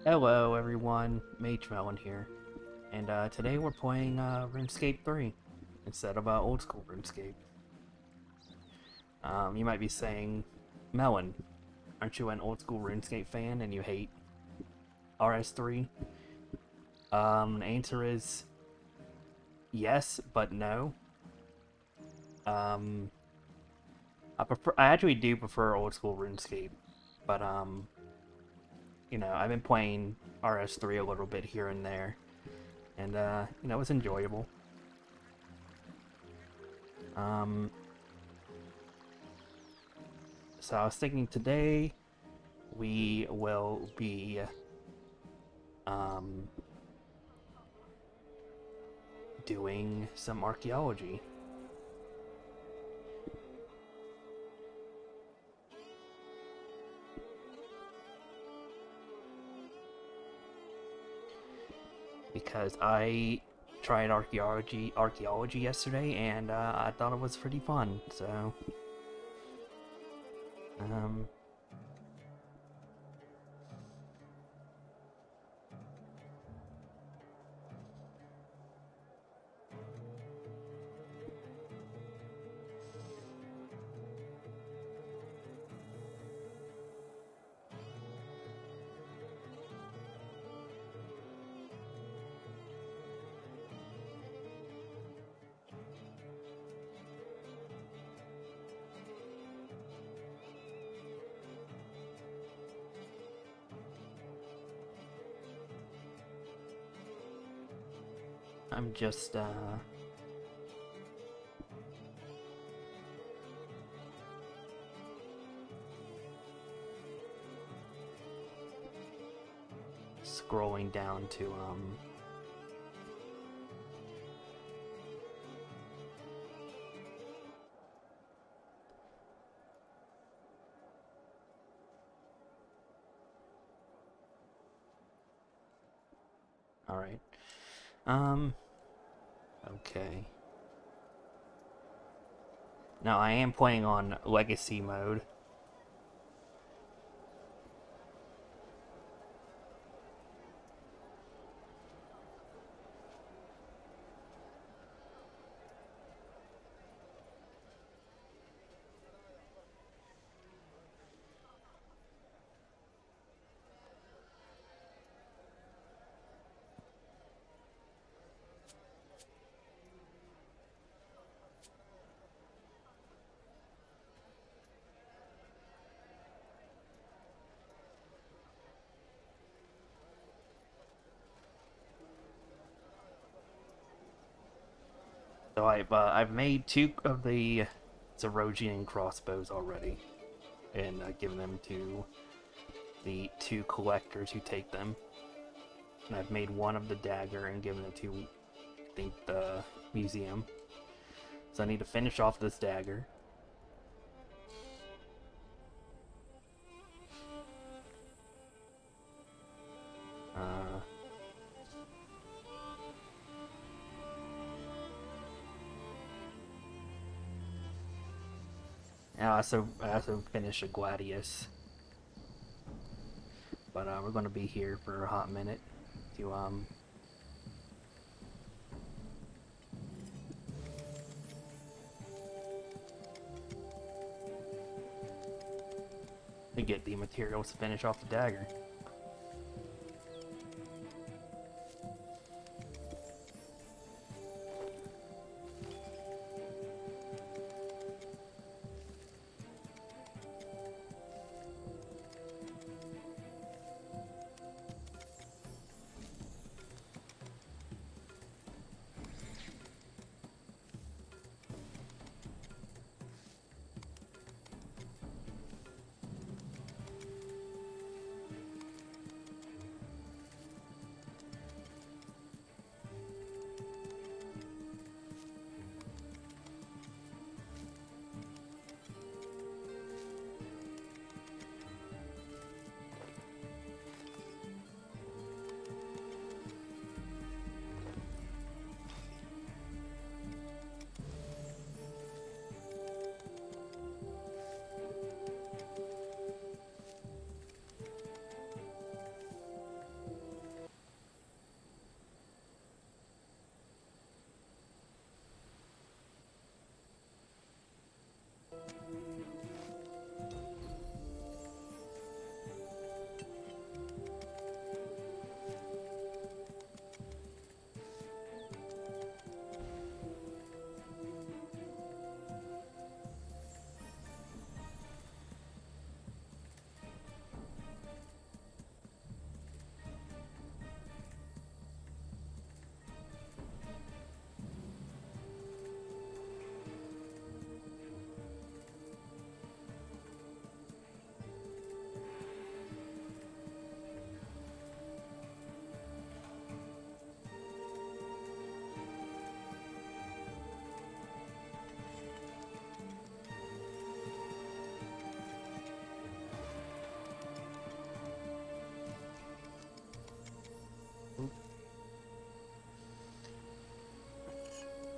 Hello everyone, Melon here, and today we're playing RuneScape 3 instead of old school RuneScape. You might be saying, Melon, aren't you an old school RuneScape fan and you hate RS3? The answer is yes, but no. I actually do prefer old school RuneScape, but you know, I've been playing RS3 a little bit here and there, and you know, it's enjoyable. So I was thinking today we will be doing some archaeology. Because I tried archaeology yesterday, and I thought it was pretty fun. So, I'm just scrolling down to all right. Okay. Now I am playing on legacy mode. So I've made 2 of the Zerogian crossbows already, and I've given them to the 2 collectors who take them. And I've made 1 of the dagger and given it to, I think, the museum. So I need to finish off this dagger. I also finished a Gladius. But we're going to be here for a hot minute to get the materials to finish off the dagger.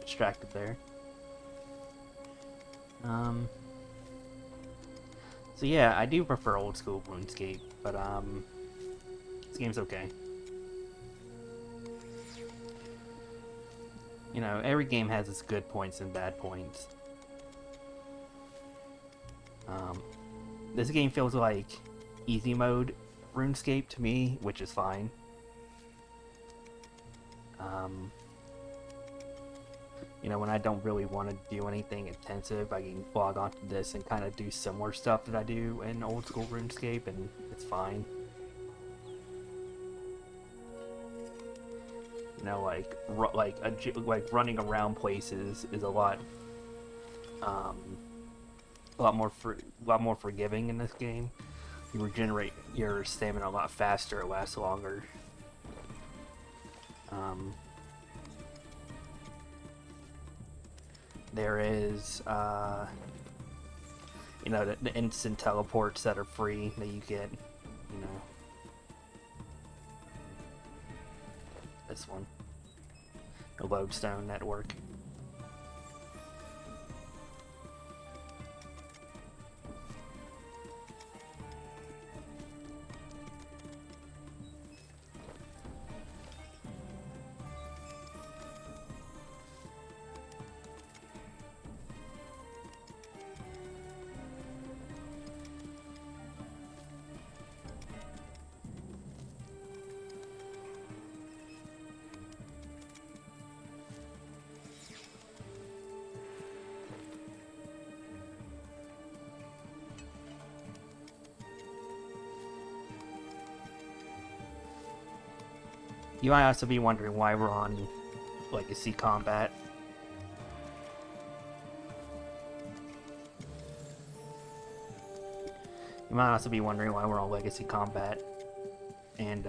Distracted there. So yeah, I do prefer old school RuneScape, but this game's okay. You know, every game has its good points and bad points. This game feels like easy mode RuneScape to me, which is fine. You know, when I don't really want to do anything intensive, I can log onto this and kind of do similar stuff that I do in old school RuneScape, and it's fine. You know, like running around places is a lot more forgiving in this game. You regenerate your stamina a lot faster, it lasts longer. There is, you know, the instant teleports that are free that you get, you know. This one. The Lodestone Network. You might also be wondering why we're on Legacy Combat. You might also be wondering why we're on Legacy Combat. And,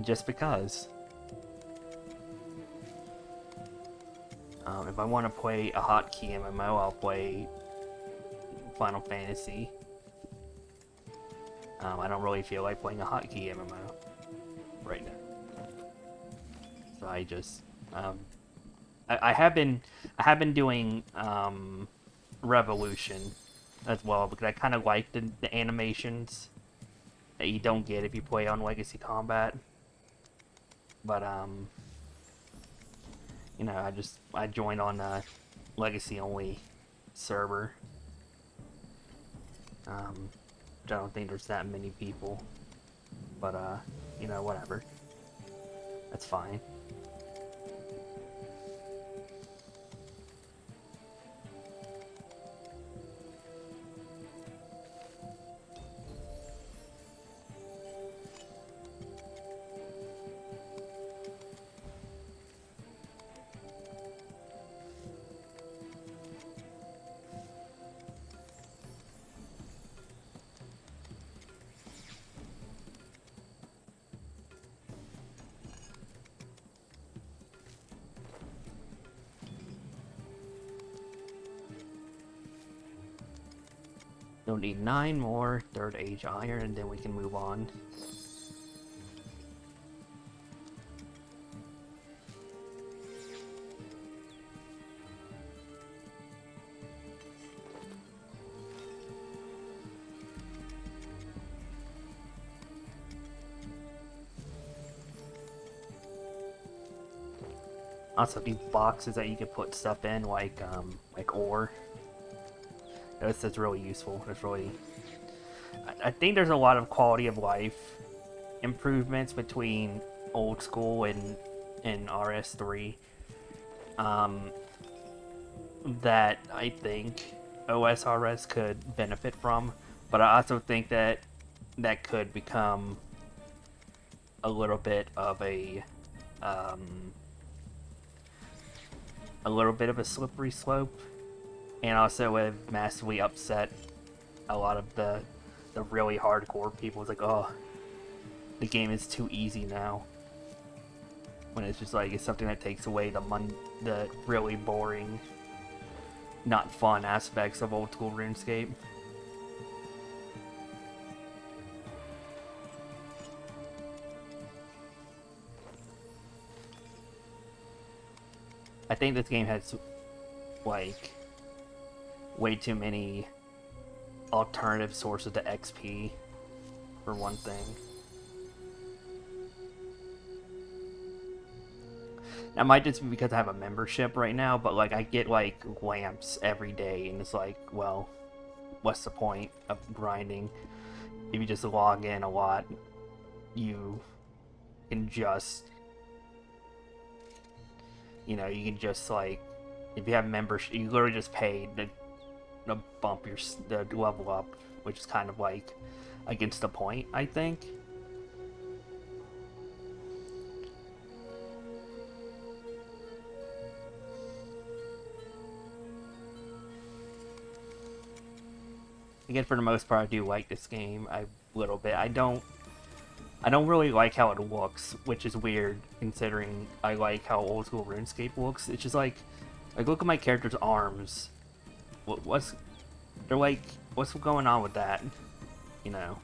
just because. If I want to play a hotkey MMO, I'll play Final Fantasy. I don't really feel like playing a hotkey MMO right now. So I just, I have been doing, Revolution as well, because I kind of like the animations that you don't get if you play on Legacy Combat. But, you know, I joined on a Legacy only server. I don't think there's that many people, but, you know, whatever. That's fine. Don't need 9 more Third Age Iron, and then we can move on. Also, these boxes that you can put stuff in, like ore. That's really useful. It's really... I think there's a lot of quality of life improvements between old school and RS3. That I think OSRS could benefit from, but I also think that that could become a little bit of a slippery slope, and also would massively upset a lot of the really hardcore people. It's like, oh, the game is too easy now, when it's just like, it's something that takes away the really boring, not fun aspects of old school RuneScape. I think this game has, like, way too many alternative sources to XP, for one thing. That might just be because I have a membership right now, but, like, I get, like, lamps every day, and it's like, well, what's the point of grinding? If you just log in a lot, you can just... You know, you can just, like, if you have membership, you literally just pay to bump the level up, which is kind of, like, against the point, I think. Again, for the most part, I do like this game a little bit. I don't really like how it looks, which is weird, considering I like how old school RuneScape looks. It's just like look at my character's arms. What's going on with that? You know?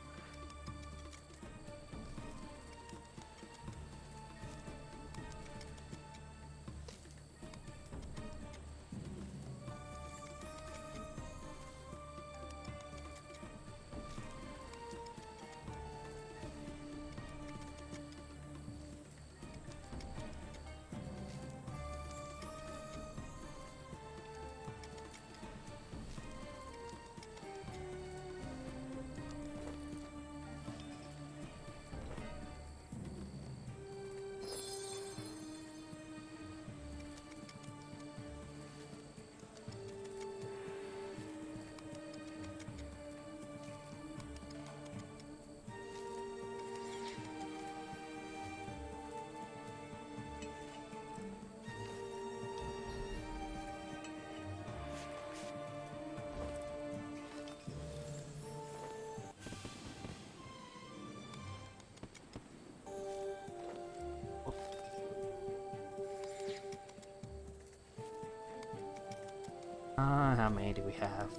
How many do we have?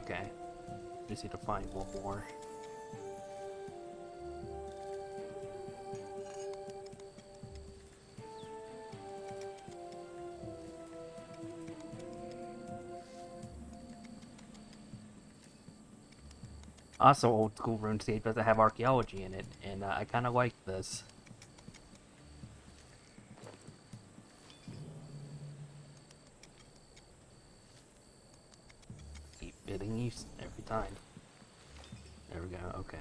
Okay. Just need to find one more. Also, old school RuneScape doesn't have archaeology in it, and I kind of like this. Keep hitting you every time. There we go, okay.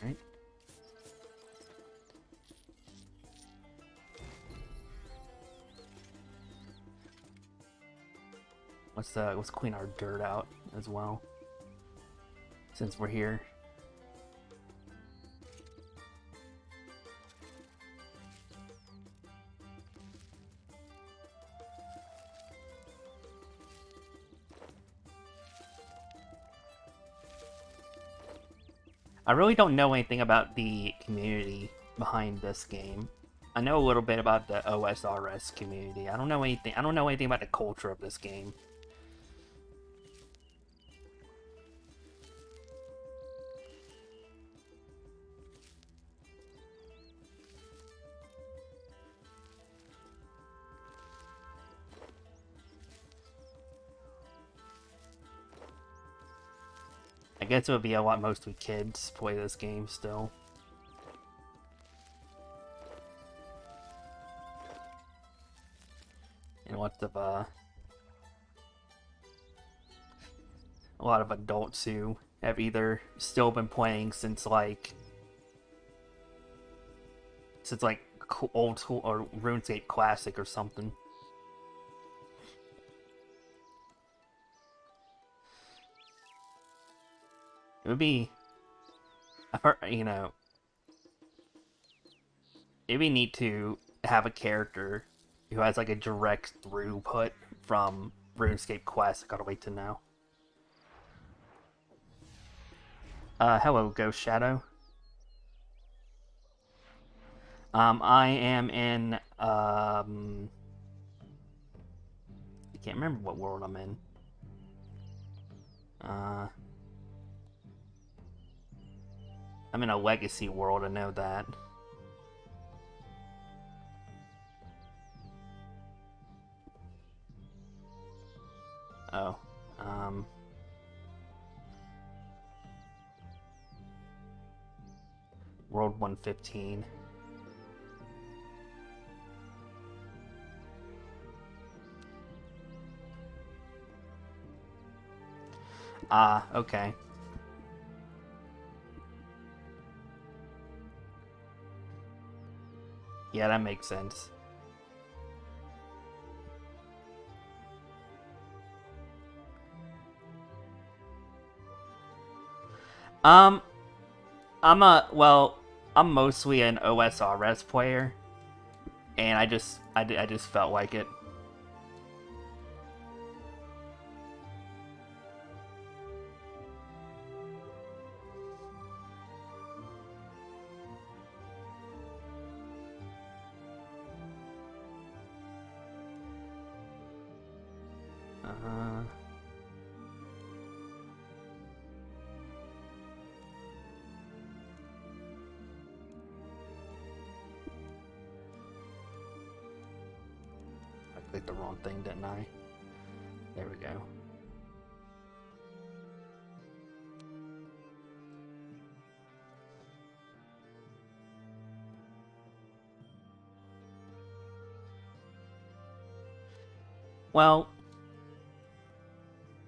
Alright. Let's clean our dirt out as well, since we're here. I really don't know anything about the community behind this game. I know a little bit about the OSRS community. I don't know anything about the culture of this game. I guess it would be a lot mostly kids play this game still. And lots of a lot of adults who have either still been playing since like old school or RuneScape Classic or something. It would be, you know, it'd be neat to have a character who has like a direct throughput from RuneScape Classic all the way to now. Hello, Ghost Shadow. I am in, I can't remember what world I'm in. I'm in a legacy world, I know that. Oh, World 115. Ah, okay. Yeah, that makes sense. Um, I'm mostly an OSRS player, and I just felt like it. I clicked the wrong thing, didn't I? There we go. Well,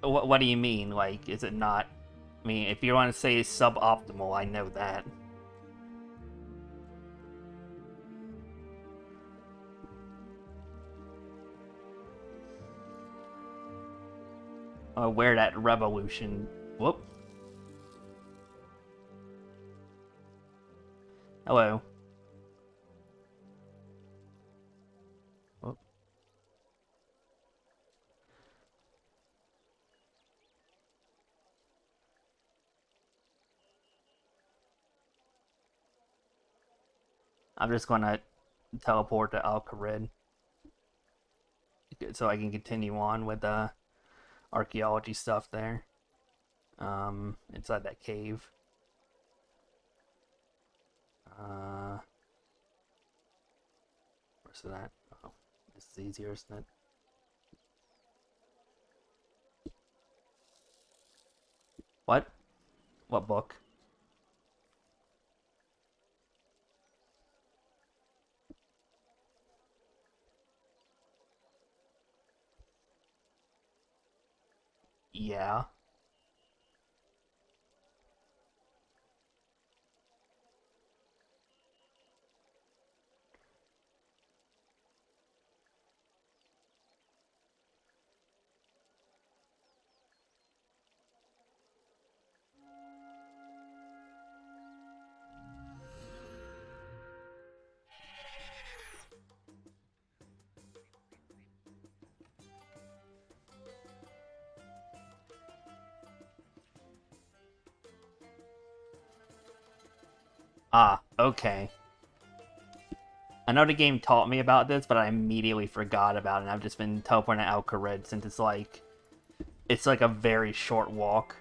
what do you mean? Like, is it not? I mean, if you want to say suboptimal, I know that. Where that revolution. Whoop. Hello. Oh. I'm just gonna teleport to Alcarid so I can continue on with the archaeology stuff there. Inside that cave. Where's that? Oh, this is easier, isn't it? What? What book? Yeah. Ah, okay. I know the game taught me about this, but I immediately forgot about it. And I've just been teleporting to Alcarid since it's like a very short walk.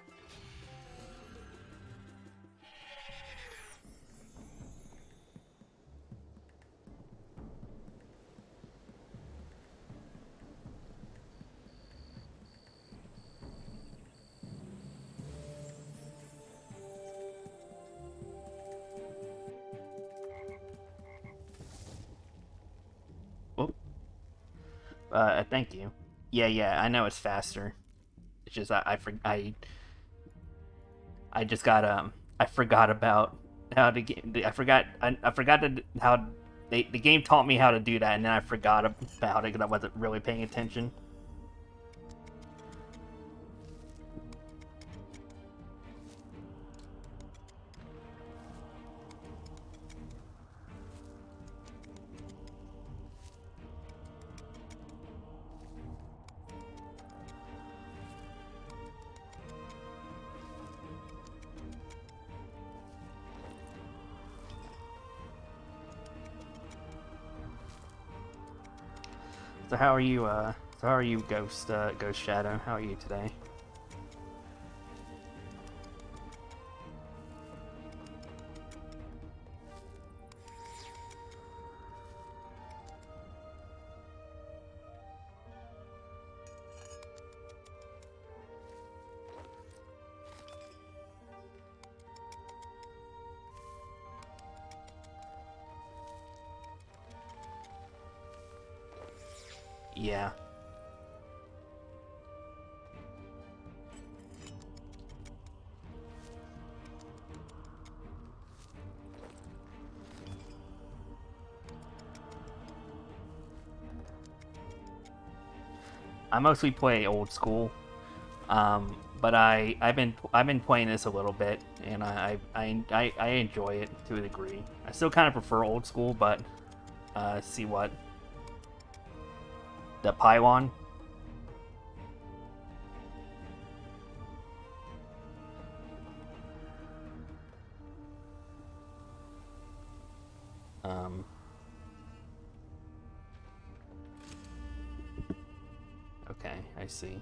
Oh, thank you. Yeah, I know it's faster. It's just I just got I forgot about how to get. I forgot how the game taught me how to do that, and then I forgot about it because I wasn't really paying attention. So how are you? Ghost Shadow? How are you today? Yeah. I mostly play old school, but I've been playing this a little bit, and I enjoy it to a degree. I still kind of prefer old school, but see what the pylon. Um, okay, I see.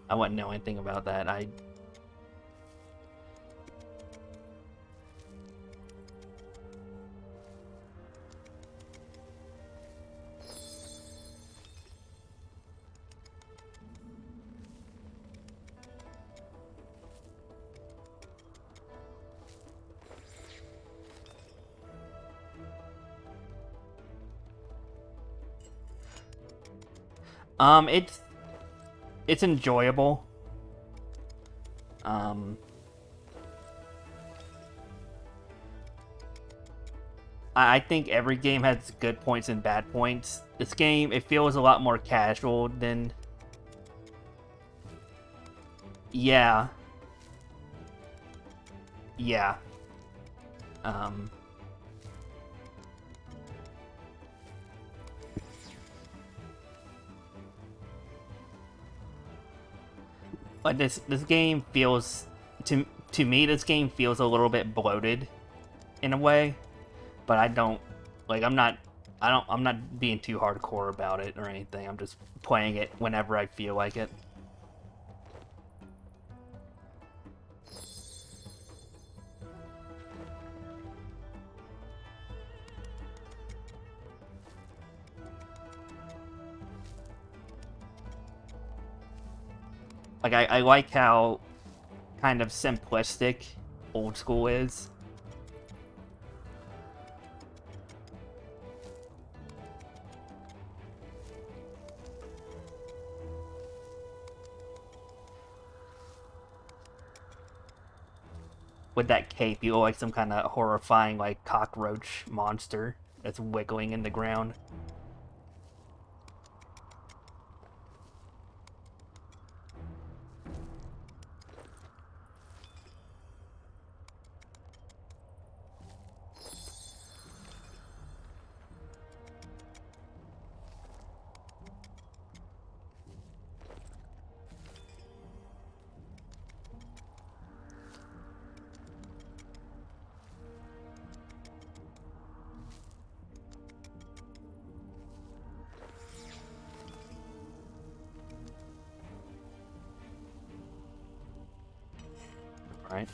I wouldn't know anything about that. It's enjoyable. I think every game has good points and bad points. This game, it feels a lot more casual than... Yeah. Yeah. But this game feels... To me, this game feels a little bit bloated in a way. But I don't... Like, I'm not being too hardcore about it or anything. I'm just playing it whenever I feel like it. Like, I like how kind of simplistic old school is. With that cape, you look like some kind of horrifying, like, cockroach monster that's wiggling in the ground. Right?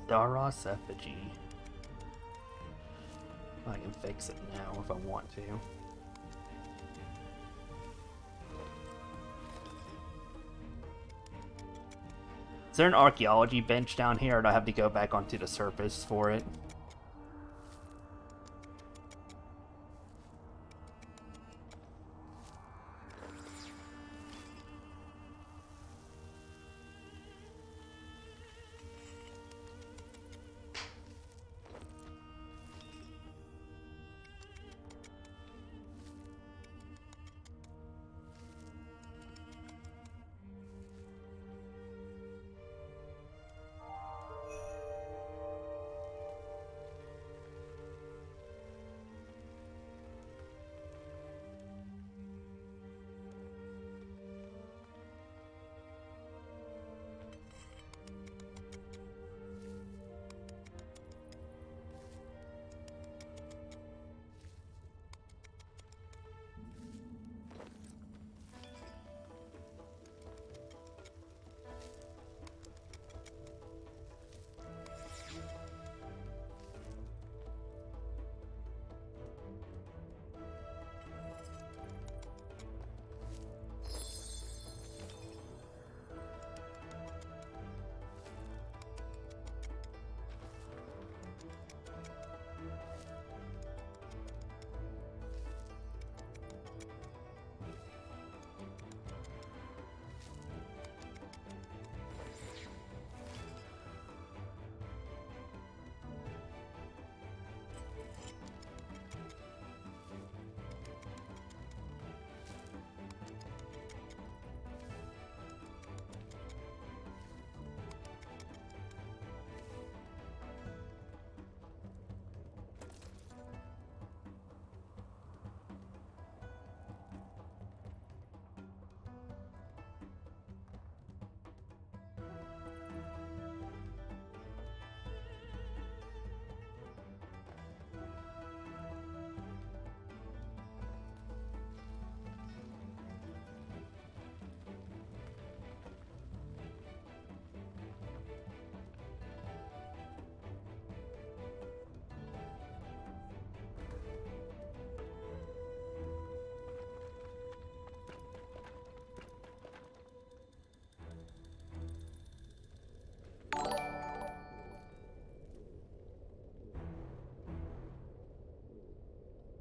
Daros effigy. I can fix it now if I want to. Is there an archaeology bench down here, or do I have to go back onto the surface for it?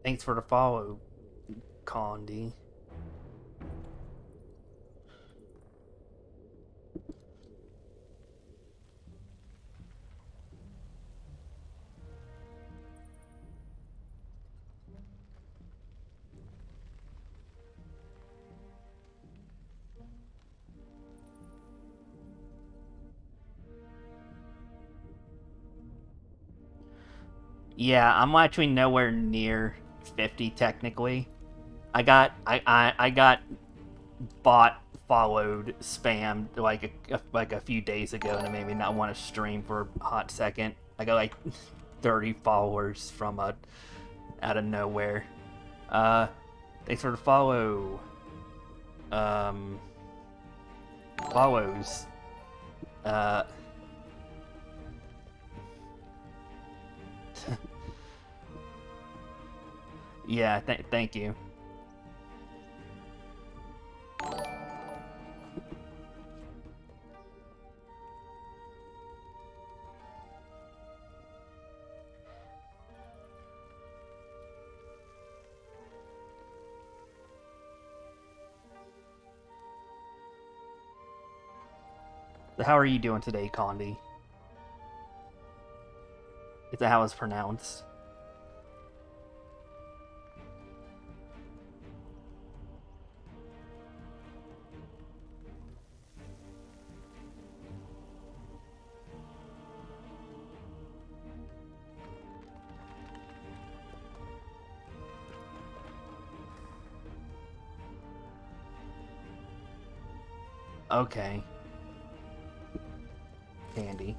Thanks for the follow, Condi. Yeah, I'm actually nowhere near 50 technically. I got bot, followed, spammed like a few days ago, and it made me not want to stream for a hot second. I got like 30 followers from out of nowhere. Uh, thanks for the follow. Um, follows. Uh, yeah, thank you. So how are you doing today, Condi? Is that how it's pronounced? Okay. Candy.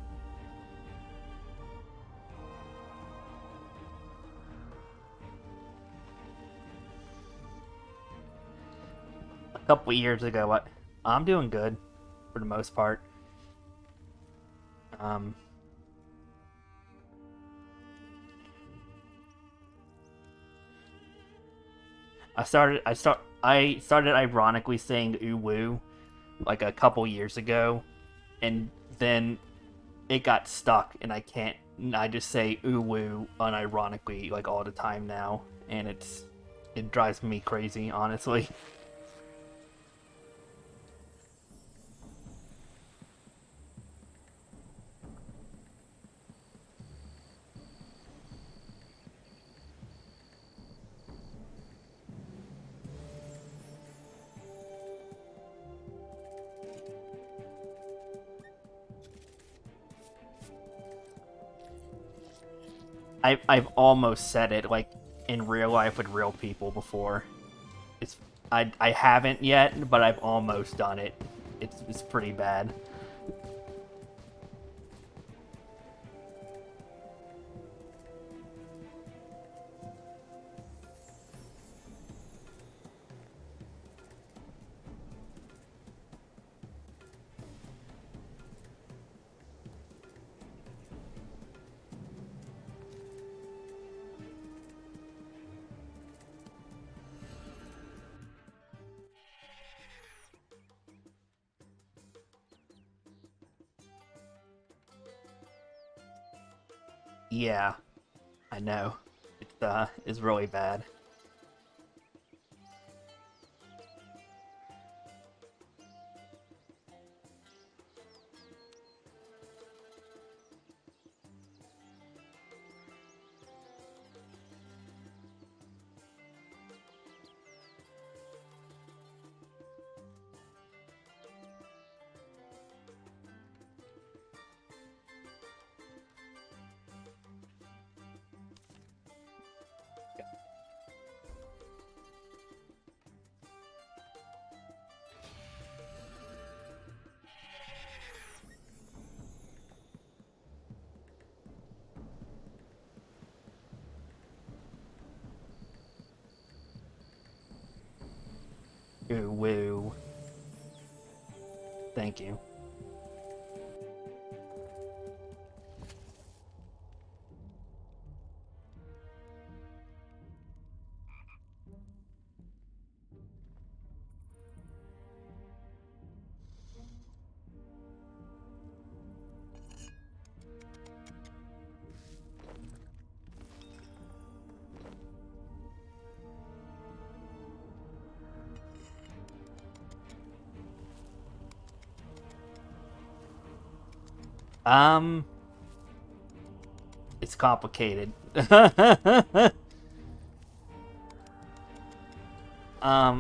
A couple years ago, I'm doing good for the most part. Um, I started ironically saying "ooh woo" like a couple years ago, and then it got stuck, and I can't. I just say "ooh woo" unironically like all the time now, and it drives me crazy, honestly. I've almost said it like in real life with real people before. It's I haven't yet, but I've almost done it. It's pretty bad. Yeah, I know. It's really bad. Ooh woo. Thank you. Um, it's complicated.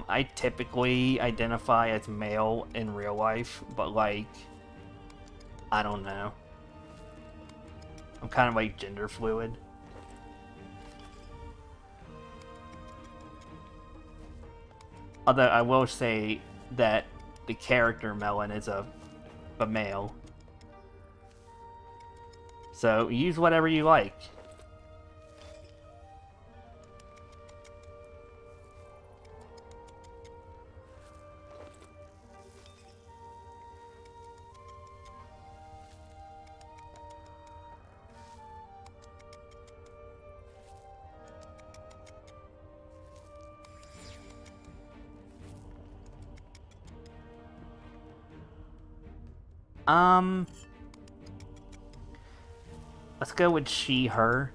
I typically identify as male in real life, but like, I don't know. I'm kind of like gender fluid. Although I will say that the character Melon is a male. So use whatever you like. Let's go with she, her.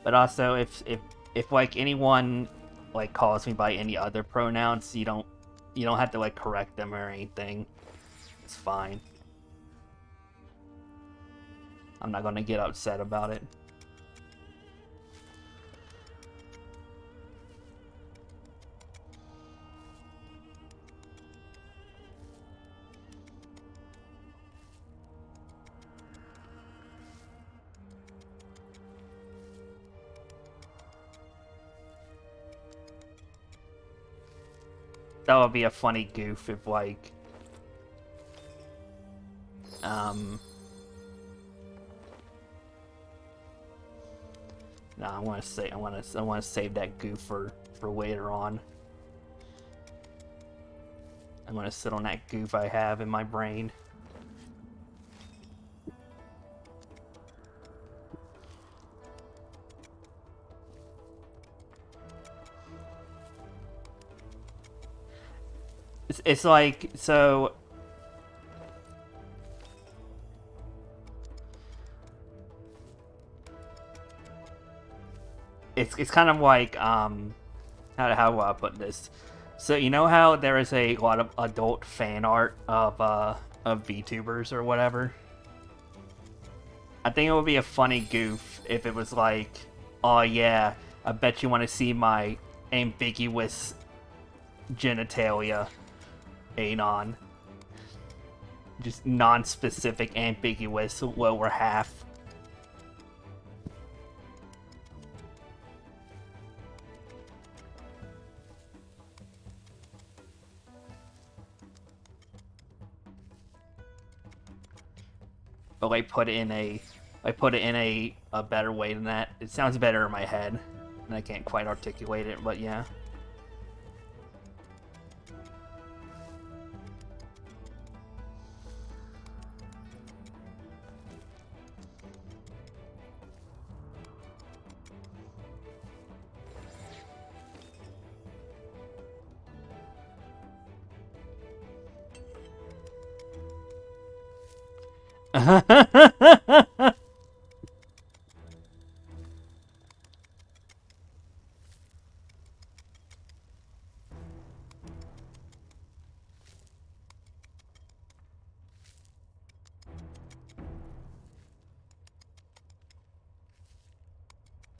But also, if like anyone like calls me by any other pronouns, you don't have to like correct them or anything. It's fine. I'm not gonna get upset about it. That would be a funny goof if like no, I want to save that goof for later on. I'm going to sit on that goof I have in my brain. It's like, so it's kind of like how do I put this? So you know how there is a lot of adult fan art of VTubers or whatever? I think it would be a funny goof if it was like, oh yeah, I bet you want to see my ambiguous genitalia, anon. Just non-specific, ambiguous lower half. But I put it in a better way than that. It sounds better in my head, and I can't quite articulate it, but yeah. Is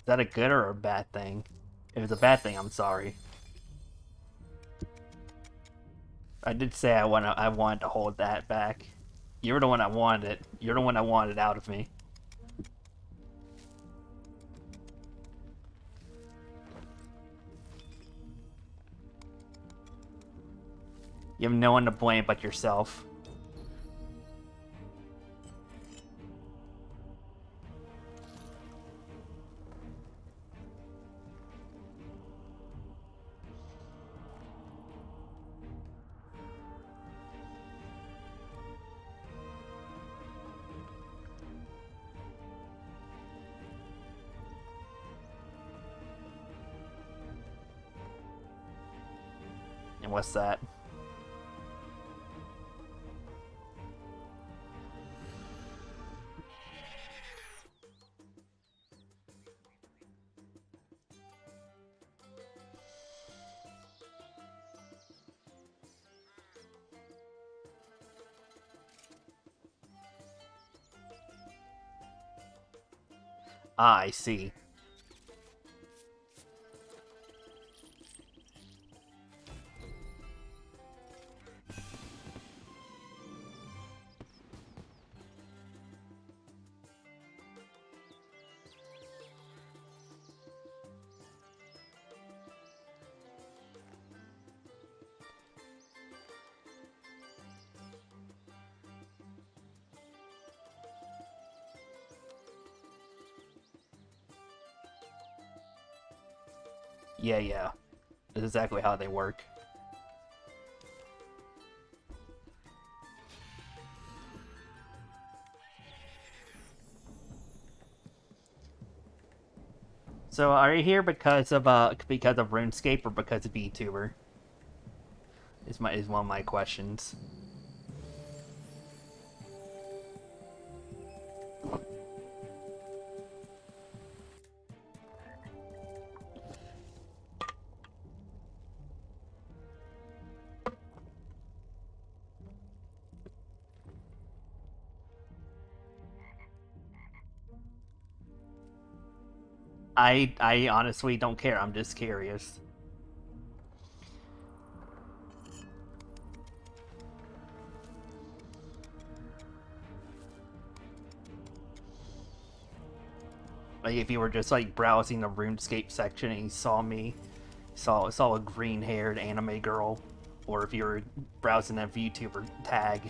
that a good or a bad thing? If it's a bad thing, I'm sorry. I did say I wanted to hold that back. You're the one that wanted it. You're the one that wanted it out of me. You have no one to blame but yourself. And what's that? Ah, I see. Yeah, yeah. That's exactly how they work. So, are you here because of RuneScape or because of VTuber? Is one of my questions. I honestly don't care. I'm just curious. Like if you were just like browsing the RuneScape section and you saw me, saw a green-haired anime girl, or if you were browsing a VTuber tag.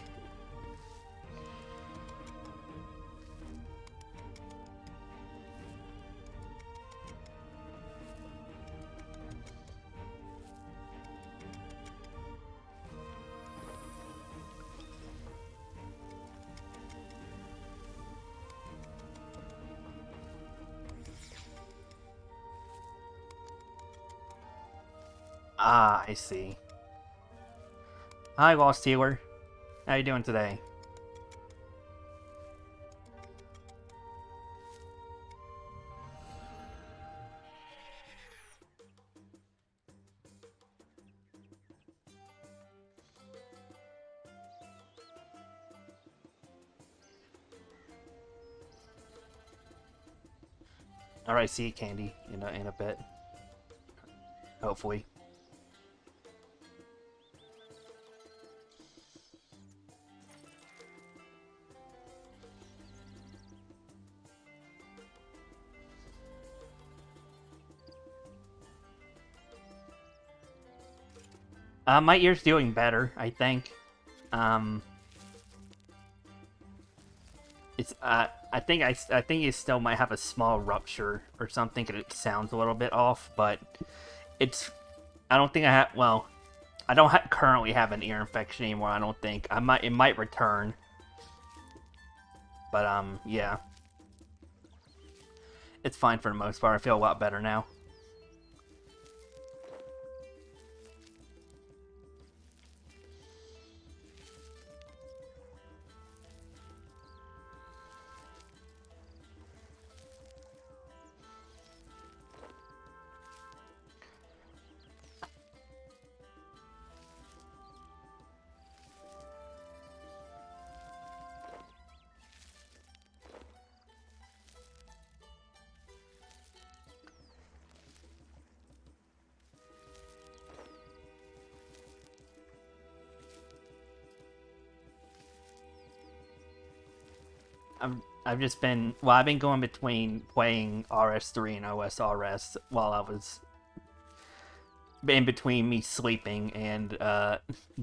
Ah, I see. Hi, Lost Healer. How you doing today? Alright, see you, Candy, in a bit. Hopefully. My ear's doing better, I think. Um, it's I think it still might have a small rupture or something, and it sounds a little bit off. But it's I don't think I have. Well, I don't currently have an ear infection anymore. I don't think it might return. But yeah, it's fine for the most part. I feel a lot better now. I've just been I've been going between playing RS3 and OSRS while I was in between me sleeping and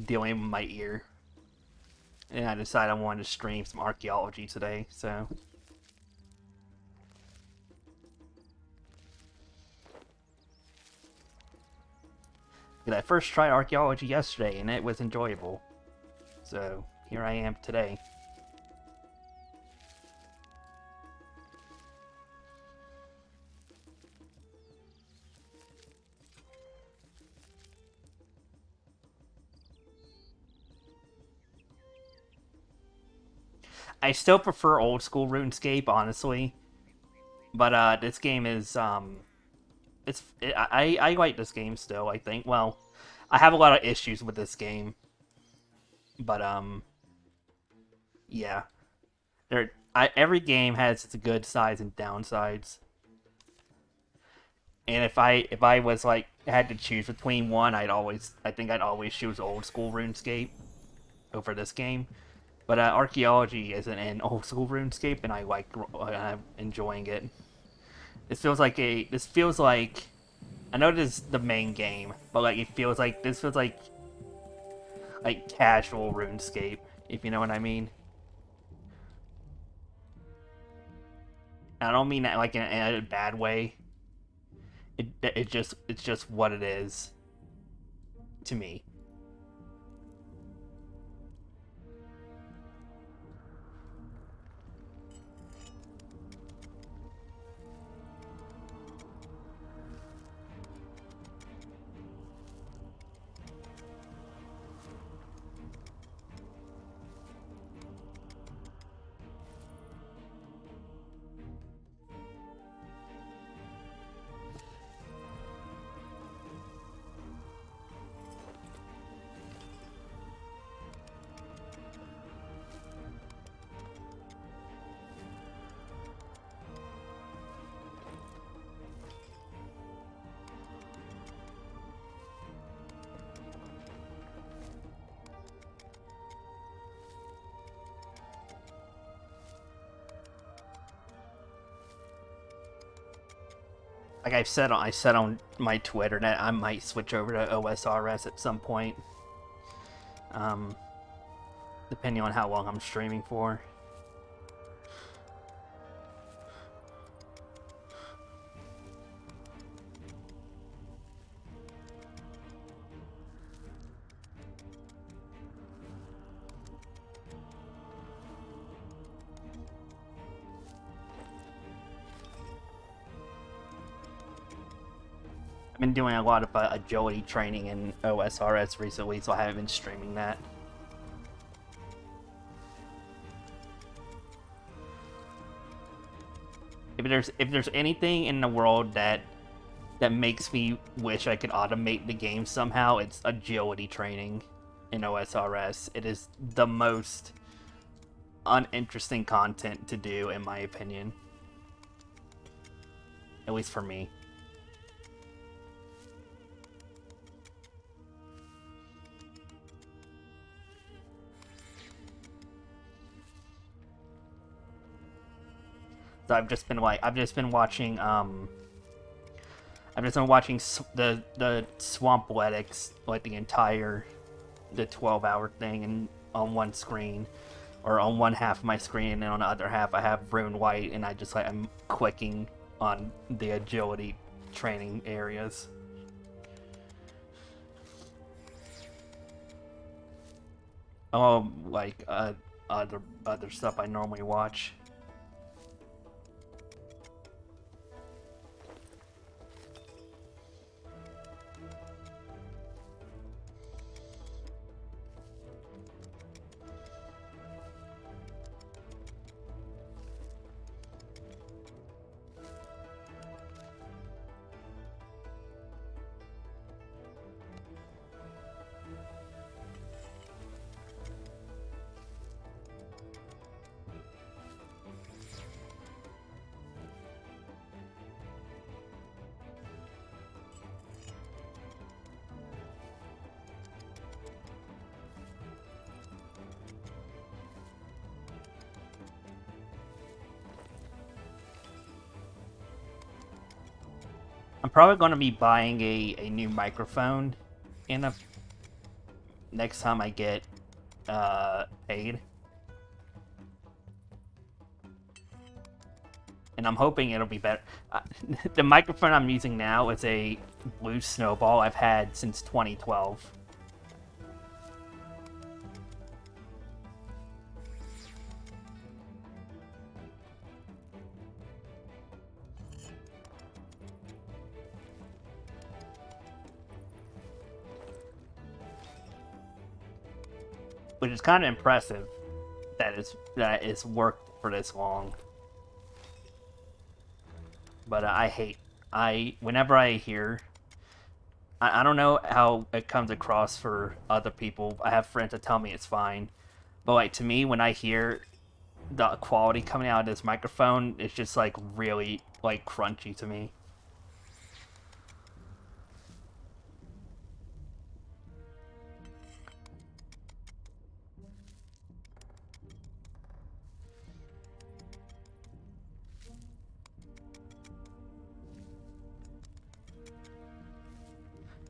dealing with my ear. And I decided I wanted to stream some archaeology today, so I first tried archaeology yesterday and it was enjoyable. So here I am today. I still prefer old school RuneScape, honestly. But this game is I like this game still. I think. Well, I have a lot of issues with this game, but yeah, every game has its good sides and downsides. And if I was like had to choose between one, I think I'd always choose old school RuneScape over this game. But Archeology isn't an old school RuneScape, and I'm enjoying it. This feels like I know this is the main game, but like this feels like casual RuneScape, if you know what I mean. And I don't mean that like in a bad way. It's just what it is to me. Like I said on my Twitter that I might switch over to OSRS at some point, um, depending on how long I'm streaming for. I've been doing a lot of agility training in OSRS recently, so I haven't been streaming that. If there's anything in the world that makes me wish I could automate the game somehow, it's agility training in OSRS. It is the most uninteresting content to do, in my opinion. At least for me. So I've just been watching the Swampletics, like the 12-hour thing, and on one screen, or on one half of my screen, and on the other half I have Rune White, and I'm clicking on the agility training areas. Like other stuff I normally watch. I'm probably going to be buying a new microphone in a next time I get paid. And I'm hoping it'll be better. The microphone I'm using now is a Blue Snowball I've had since 2012. Which is kind of impressive that it's worked for this long. But whenever I hear, I don't know how it comes across for other people. I have friends that tell me it's fine, but like to me, when I hear the quality coming out of this microphone is just like really like crunchy to me.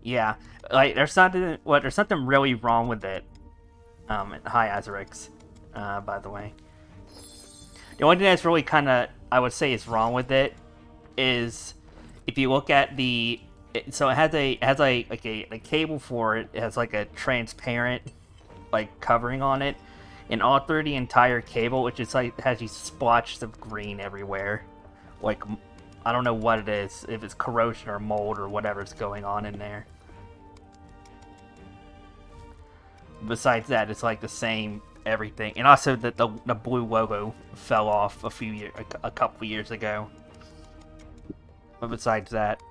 Yeah, like there's something really wrong with it. Hi Azurix, by the way. The only thing that's really kind of I would say is wrong with it is if you look at so it has a cable for it. It has like a transparent like covering on it, and all through the entire cable, which is like has these splotches of green everywhere. Like I don't know what it is, if it's corrosion or mold or whatever's going on in there. Besides that, it's like the same everything, and also the blue logo fell off a couple years ago. But besides that,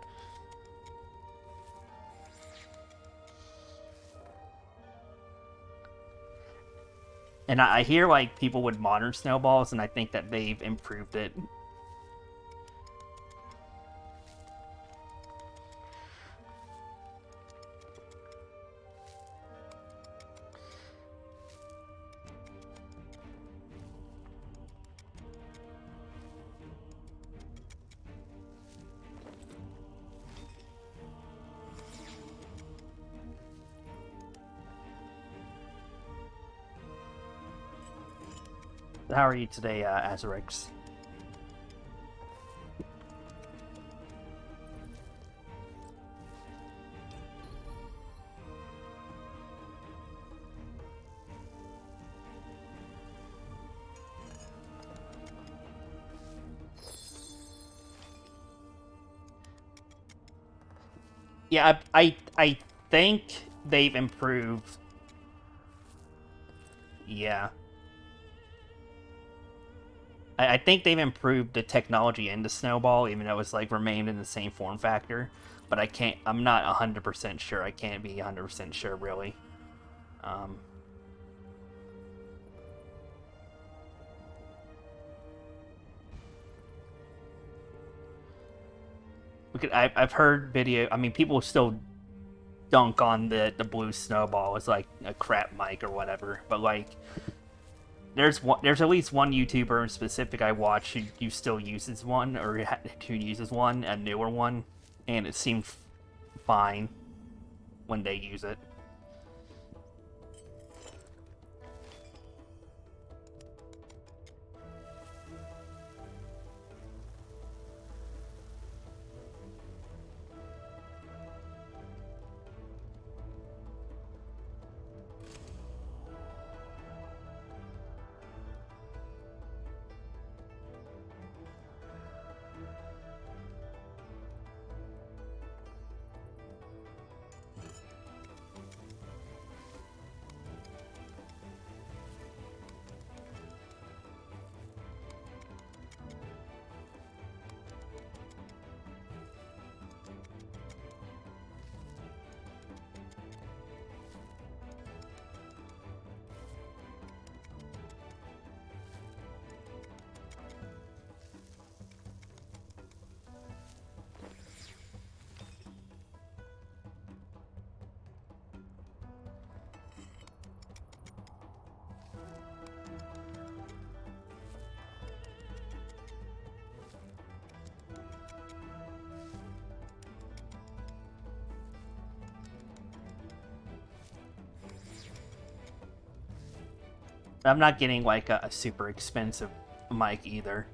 and I hear like people with modern snowballs, and I think that they've improved it. How are you today, Azurix? Yeah, I think they've improved. Yeah. I think they've improved the technology in the snowball, even though it's like remained in the same form factor. But I'm not 100% sure. I can't be 100% sure, really. Um, I've heard video. I mean, people still dunk on the blue snowball as like a crap mic or whatever. But like, there's at least one YouTuber in specific I watch who still uses one, or who uses one, a newer one, and it seemed fine when they use it. I'm not getting like a super expensive mic either,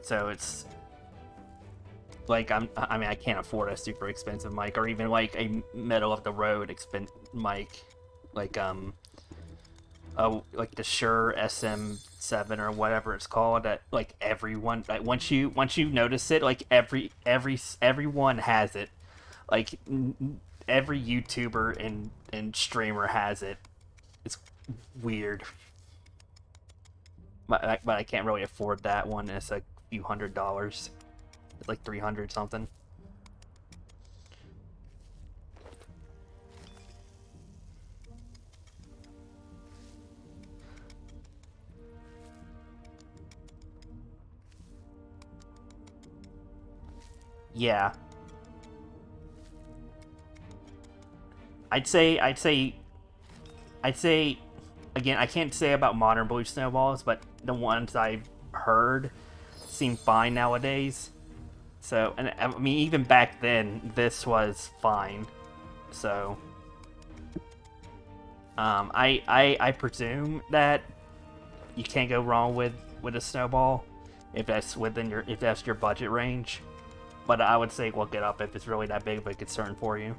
so it's like I mean I can't afford a super expensive mic or even like a middle of the road mic, like like the Shure SM7 or whatever it's called. That like everyone, like once you notice it, like everyone has it. Like every YouTuber and streamer has it. It's weird. But I can't really afford that one. It's like a few $100s. It's like 300 something. Yeah. I'd say again, I can't say about modern blue snowballs, but the ones I've heard seem fine nowadays. So, and I mean, even back then, this was fine. So, I presume that you can't go wrong with a snowball if that's within your if that's your budget range. But I would say look it up if it's really that big of a concern for you.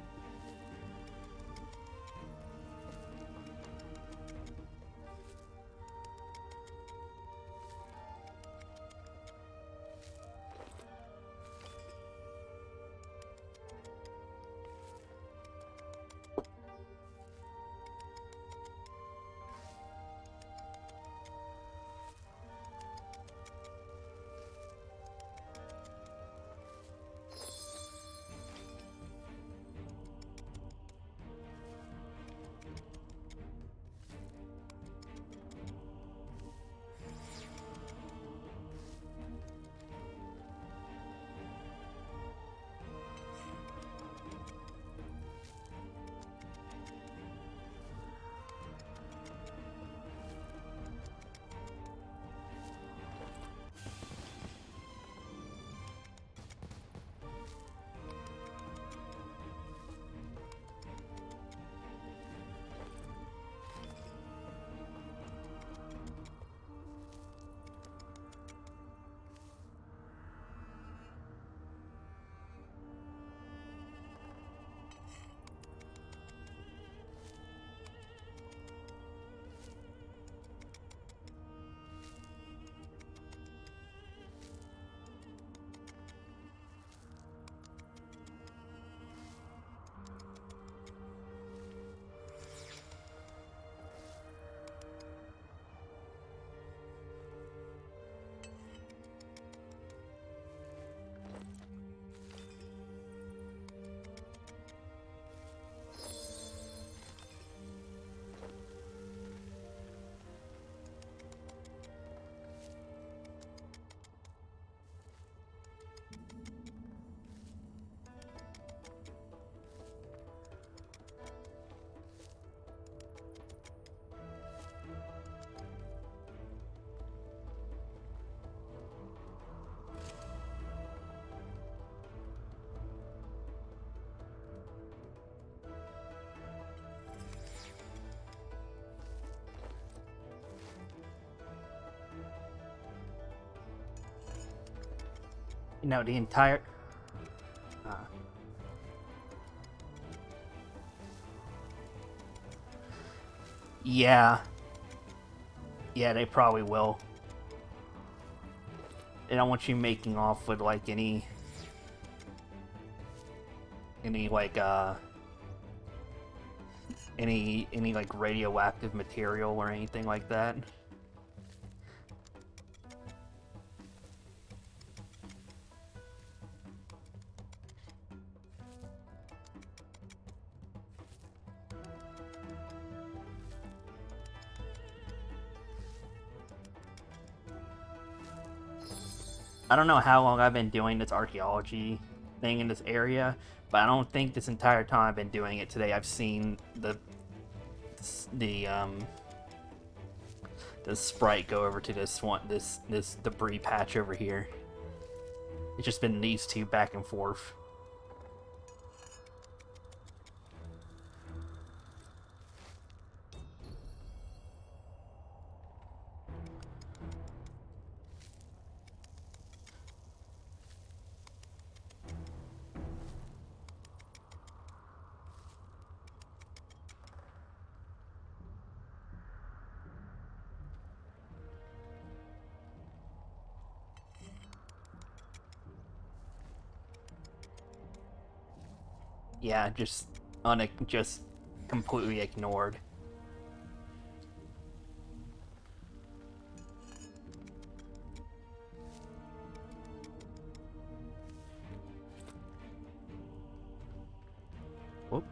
You know, the entire. Uh, yeah, yeah, they probably will. They don't want you making off with like any like any like radioactive material or anything like that. I don't know how long I've been doing this archaeology thing in this area, but I don't think this entire time I've been doing it today I've seen the the sprite go over to this debris patch over here. It's just been these two back and forth. Yeah, just completely ignored. Whoop.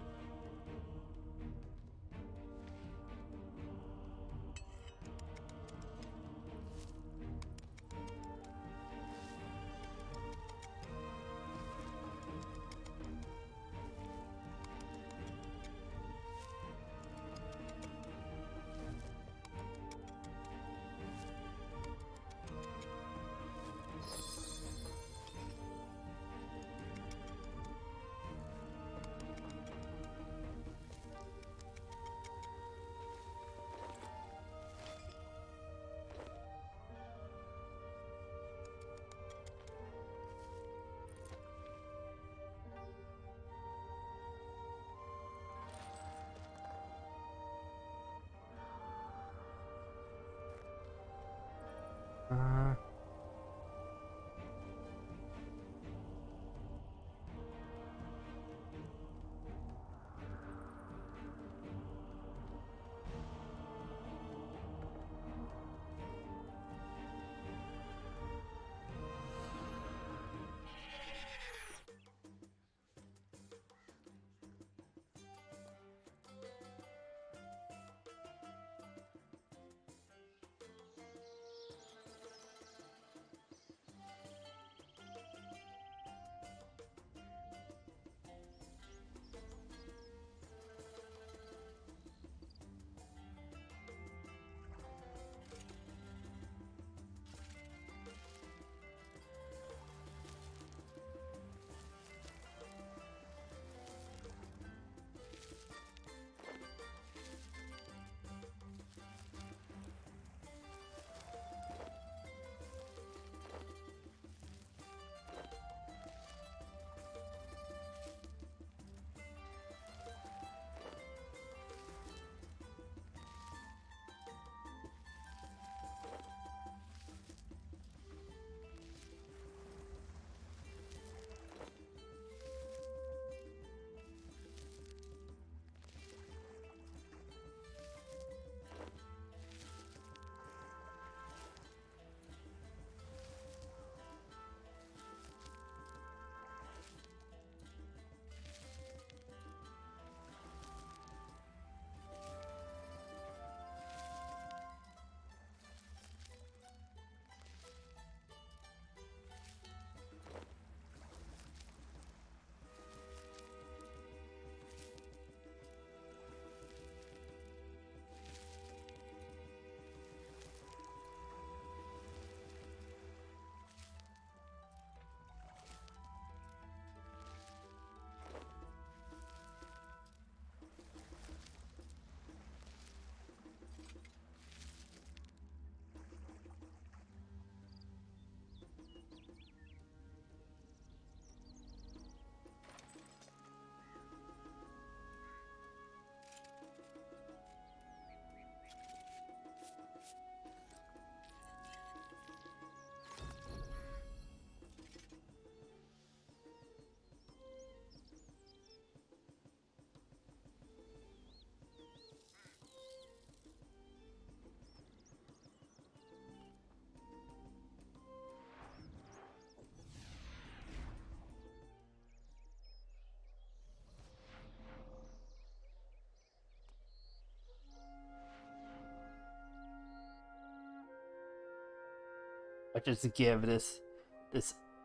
But just give this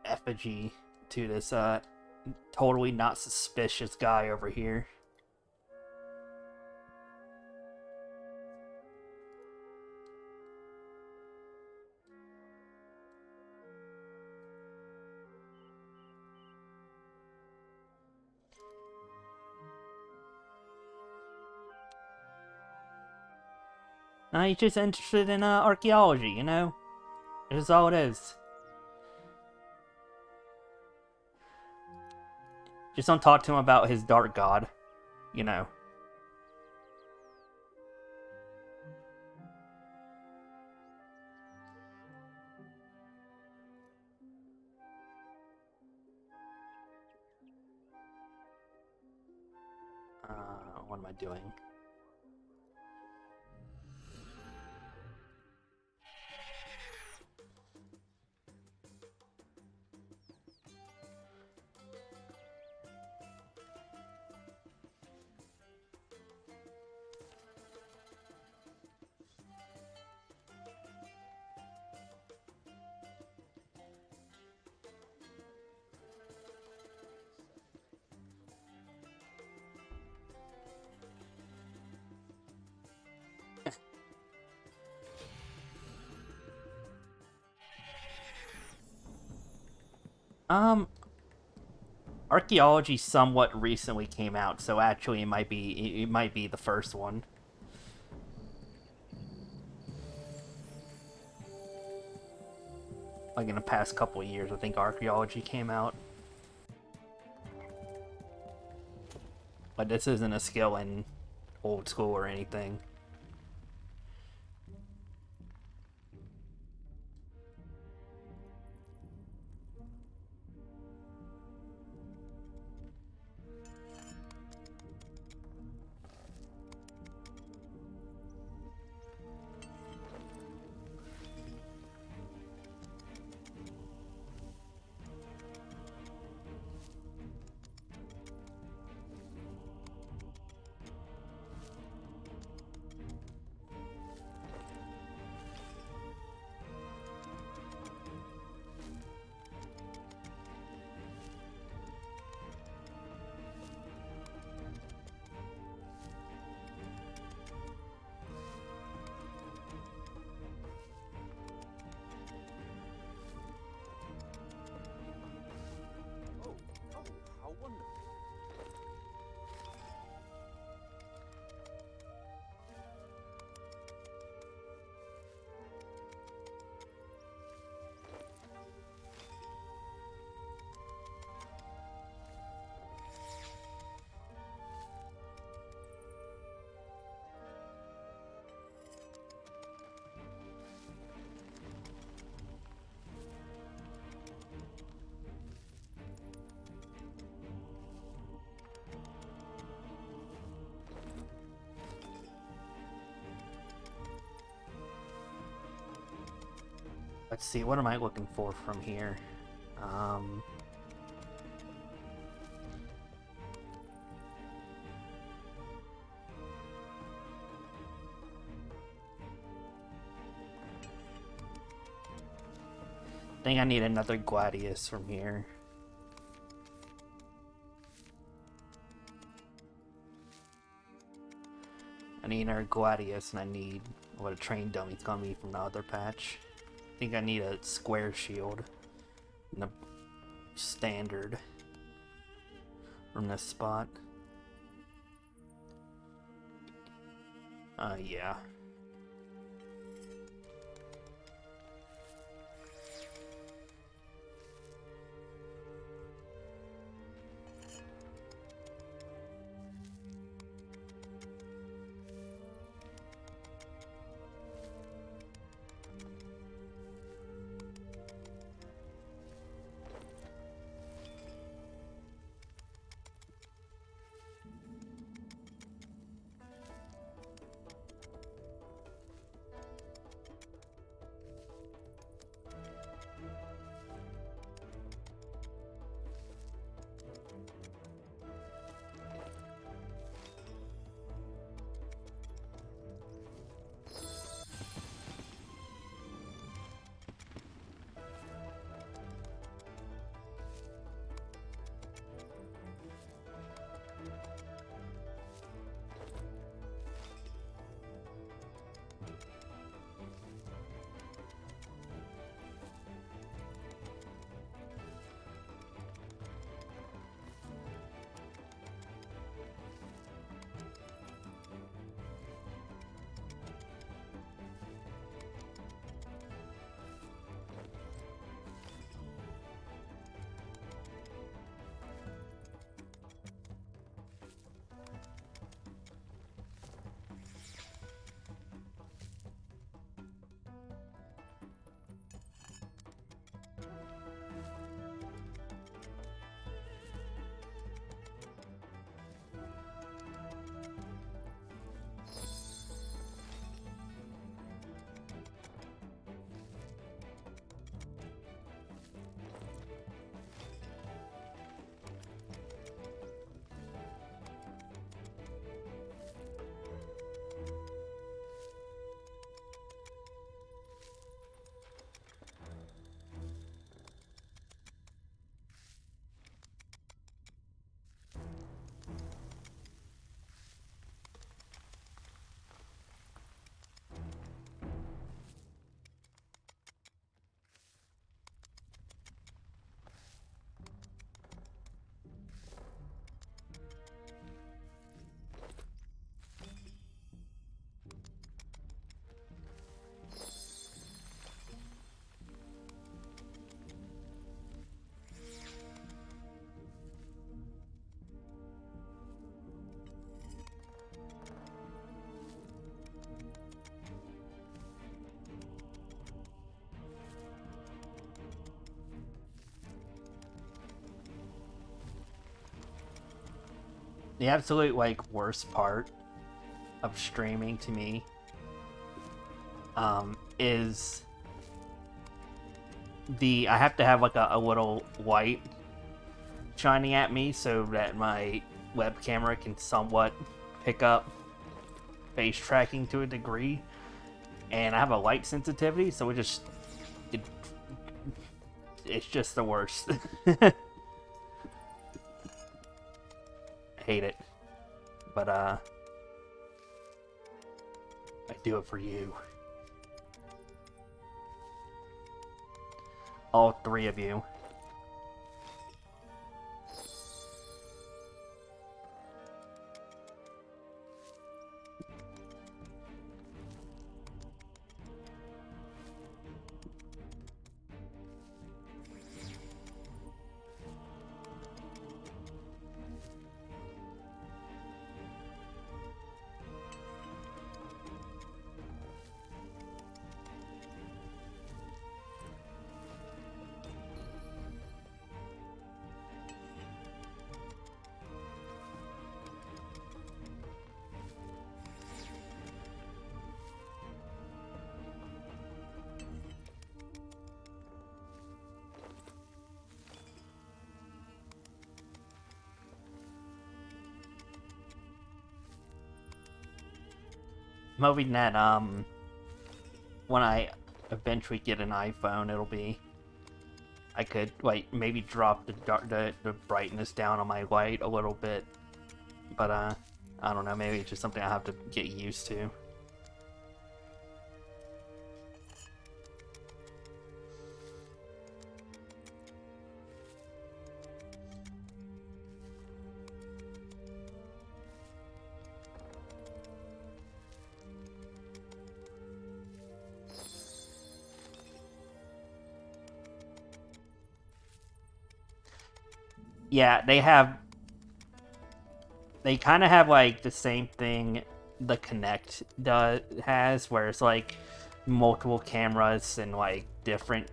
effigy to this totally not suspicious guy over here. He's just interested in archaeology, you know? That's all it is. Just don't talk to him about his dark god, you know. What am I doing? Archeology somewhat recently came out, so actually it might be the first one. Like in the past couple of years, I think Archeology came out. But this isn't a skill in old school or anything. Let's see, what am I looking for from here? I think I need another Gladius from here. I need another Gladius, and I need what a train dummy's gonna be from the other patch. I think I need a square shield and a standard from this spot. Yeah. the absolute like worst part of streaming to me is I have to have like a little light shining at me so that my web camera can somewhat pick up face tracking to a degree, and I have a light sensitivity, so it's just the worst. I hate it, but I do it for you, all three of you. I'm hoping that when I eventually get an iPhone, I could like maybe drop the brightness down on my light a little bit, but I don't know, maybe it's just something I have to get used to. Yeah, they kind of have like the same thing the Kinect has, where it's like multiple cameras and like different,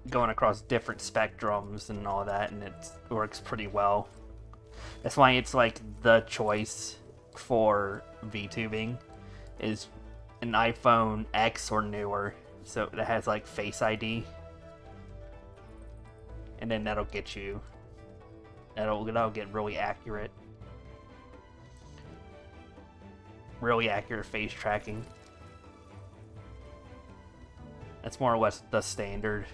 going across different spectrums and all that, and it works pretty well. That's why it's like the choice for VTubing is an iPhone X or newer, so that has like Face ID, and then that'll get you. That'll get really accurate face tracking. That's more or less the standard.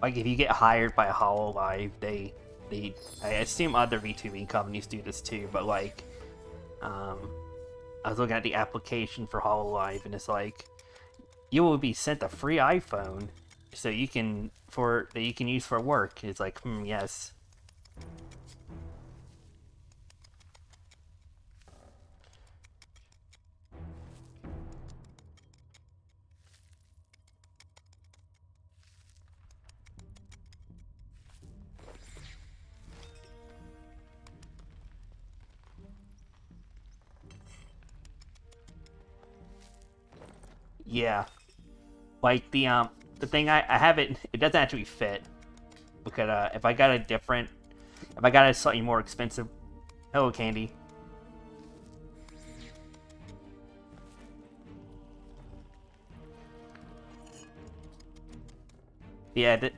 Like if you get hired by HoloLive, I assume other VTubing companies do this too, but like, I was looking at the application for HoloLive, and it's like, you will be sent a free iPhone, so that you can use for work. It's like, yes. Yeah, like the thing I have it doesn't actually fit, because if I got a slightly more expensive, hello Candy. Yeah,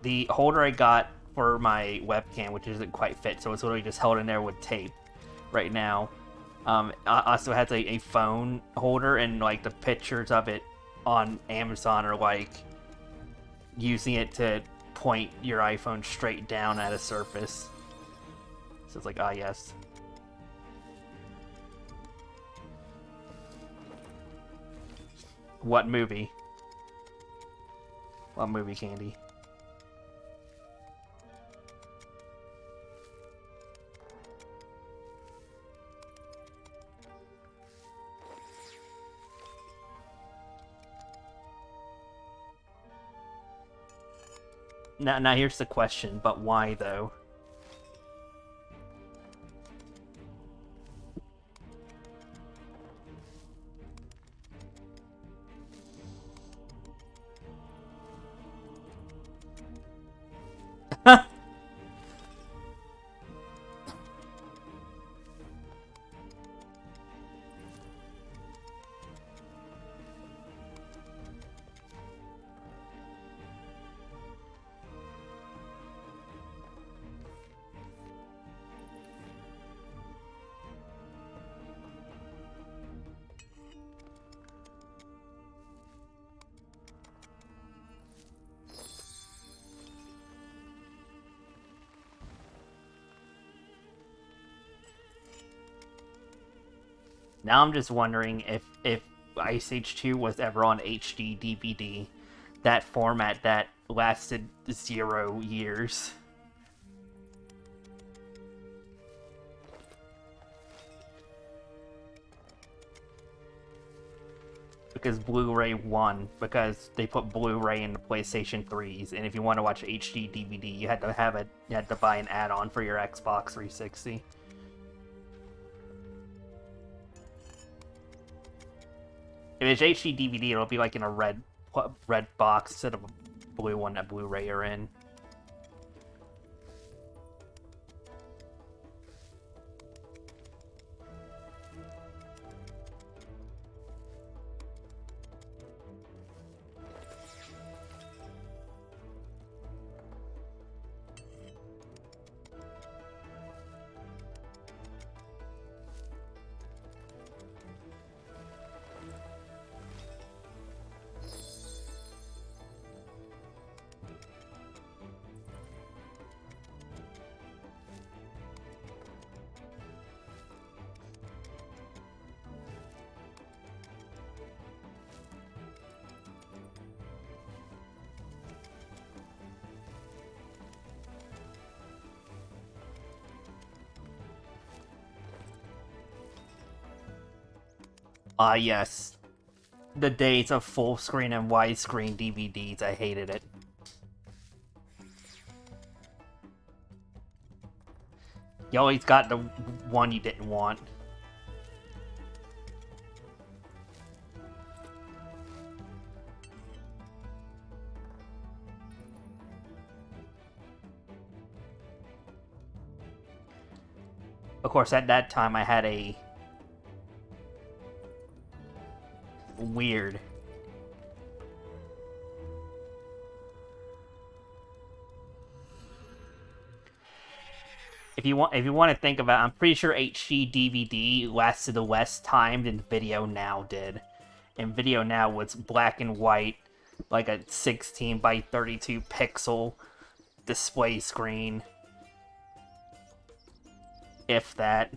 the holder I got for my webcam, which isn't quite fit, so it's literally just held in there with tape right now. Also has a phone holder, and like the pictures of it on Amazon are like using it to point your iPhone straight down at a surface. So it's like, ah, yes. What movie? What movie, Candy? Now here's the question, but why though? Now I'm just wondering if Ice Age 2 was ever on HD DVD, that format that lasted 0 years. Because Blu-ray won, because they put Blu-ray in the PlayStation 3s, and if you want to watch HD DVD, you had to buy an add-on for your Xbox 360. If it's HD DVD, it'll be like in a red box instead of a blue one that Blu-ray are in. Yes. The days of full screen and widescreen DVDs, I hated it. You always got the one you didn't want. Of course, at that time I had a weird. If you want to think about it, I'm pretty sure HD DVD lasted less time than Video Now did. And Video Now was black and white, like a 16 by 32 pixel display screen. If that.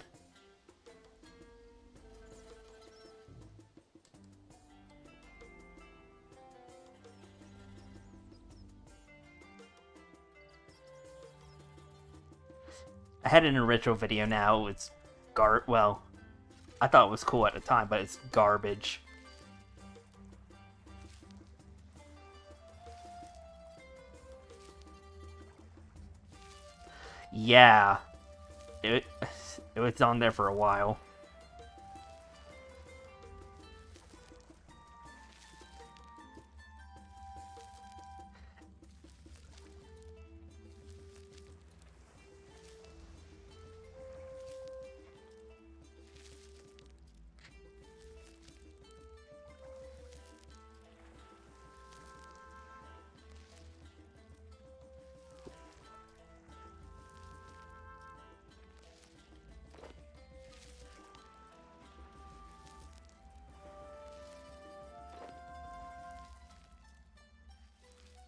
I had an original Video Now. It's well, I thought it was cool at the time, but it's garbage. Yeah. It was on there for a while.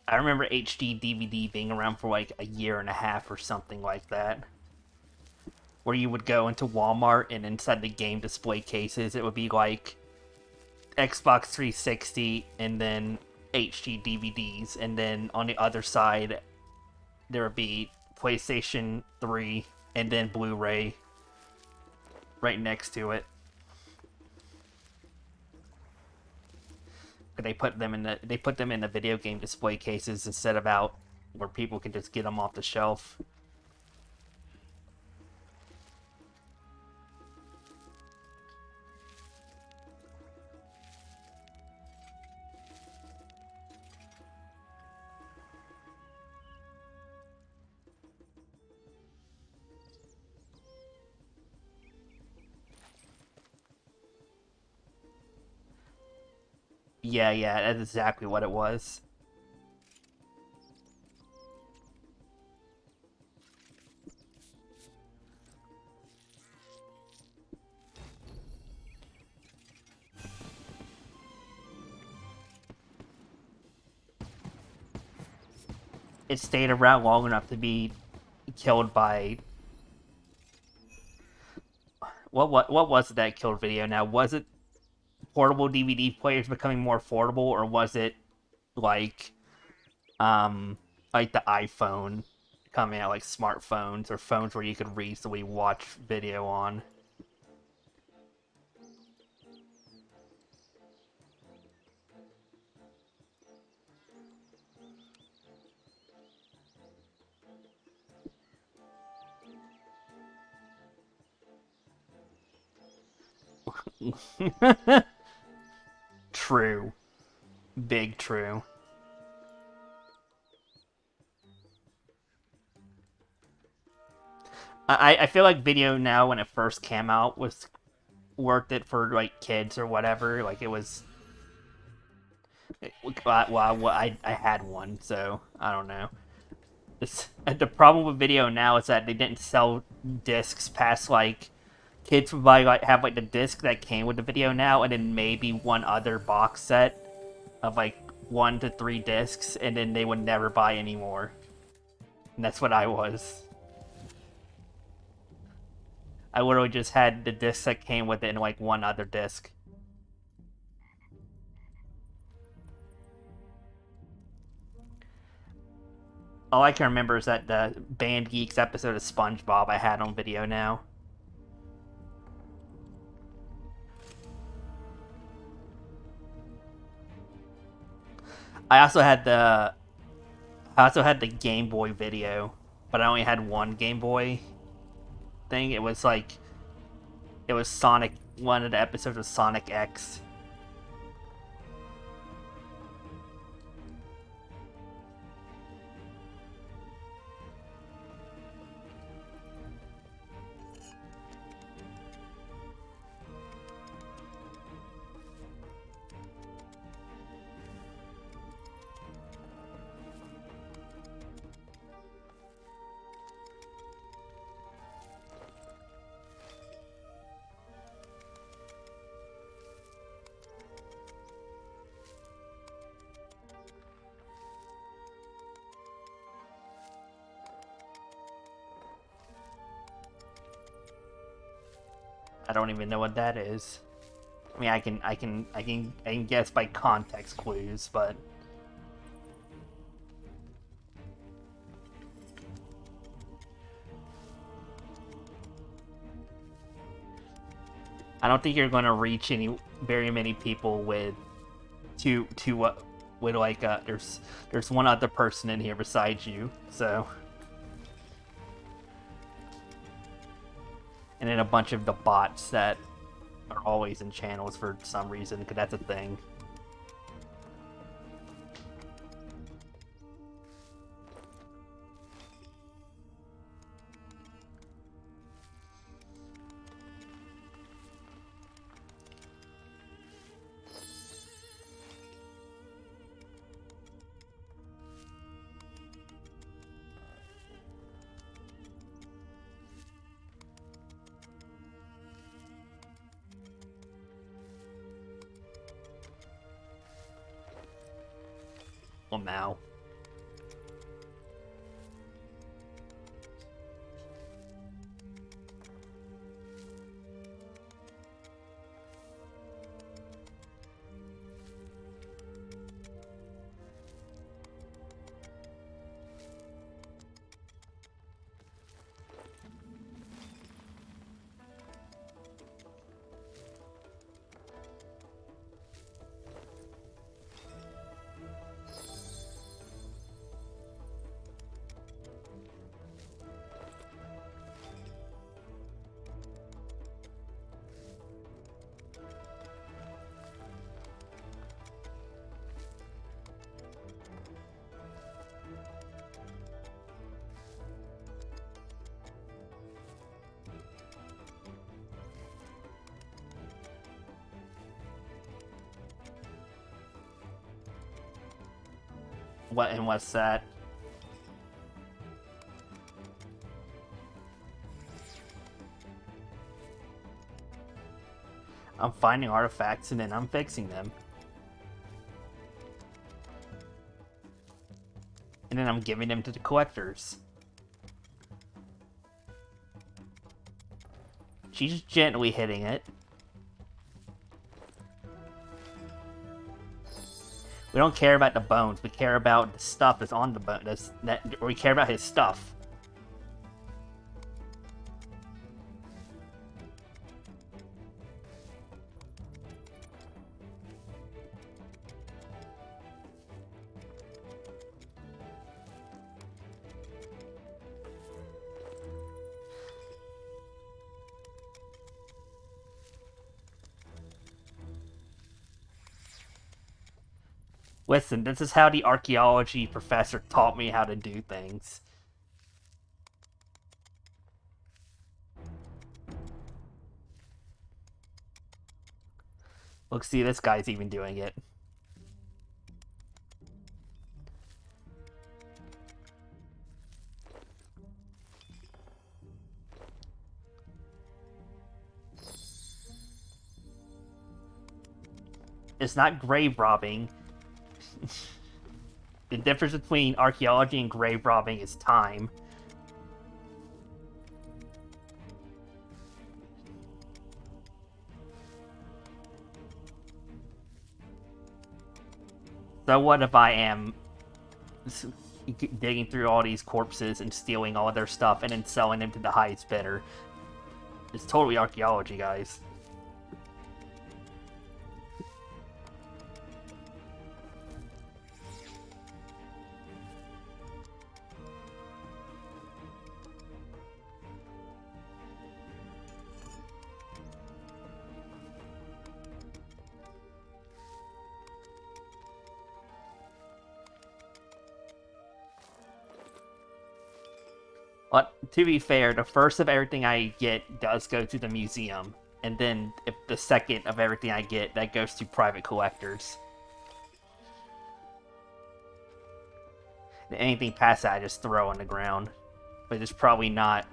I remember HD DVD being around for like a year and a half or something like that. Where you would go into Walmart and inside the game display cases, it would be like Xbox 360 and then HD DVDs, and then on the other side there would be PlayStation 3 and then Blu-ray right next to it. They put them in the video game display cases instead of out where people can just get them off the shelf. Yeah, that's exactly what it was. It stayed around long enough to be killed by... What was it that killed video now? Was it portable DVD players becoming more affordable, or was it like the iPhone coming out, like smartphones or phones where you could reasonably watch video on? True. Big true. I feel like video now, when it first came out, was worth it for like kids or whatever. Like it was... Well, I had one, so I don't know. The problem with video now is that they didn't sell discs past like... Kids would buy, like, have like the disc that came with the video now, and then maybe one other box set of like 1 to 3 discs, and then they would never buy any more. And that's what I was. I literally just had the disc that came with it and like one other disc. All I can remember is that the Band Geeks episode of SpongeBob I had on video now. I also had the Game Boy video, but I only had one Game Boy thing. It was Sonic, one of the episodes of Sonic X. I don't even know what that is. I mean, I can guess by context clues, but I don't think you're going to reach very many people with with like there's one other person in here besides you, so. And then a bunch of the bots that are always in channels for some reason, because that's a thing. Well, now. what's that? I'm finding artifacts and then I'm fixing them. And then I'm giving them to the collectors. She's gently hitting it. We don't care about the bones. We care about the stuff that's on the bone. We care about his stuff. Listen, this is how the archaeology professor taught me how to do things. Look, see, this guy's even doing it. It's not grave robbing. The difference between archaeology and grave robbing is time. So what if I am digging through all these corpses and stealing all their stuff and then selling them to the highest bidder? It's totally archaeology, guys. But to be fair, the first of everything I get does go to the museum, and then if the second of everything I get, that goes to private collectors. And anything past that, I just throw on the ground. But it's probably not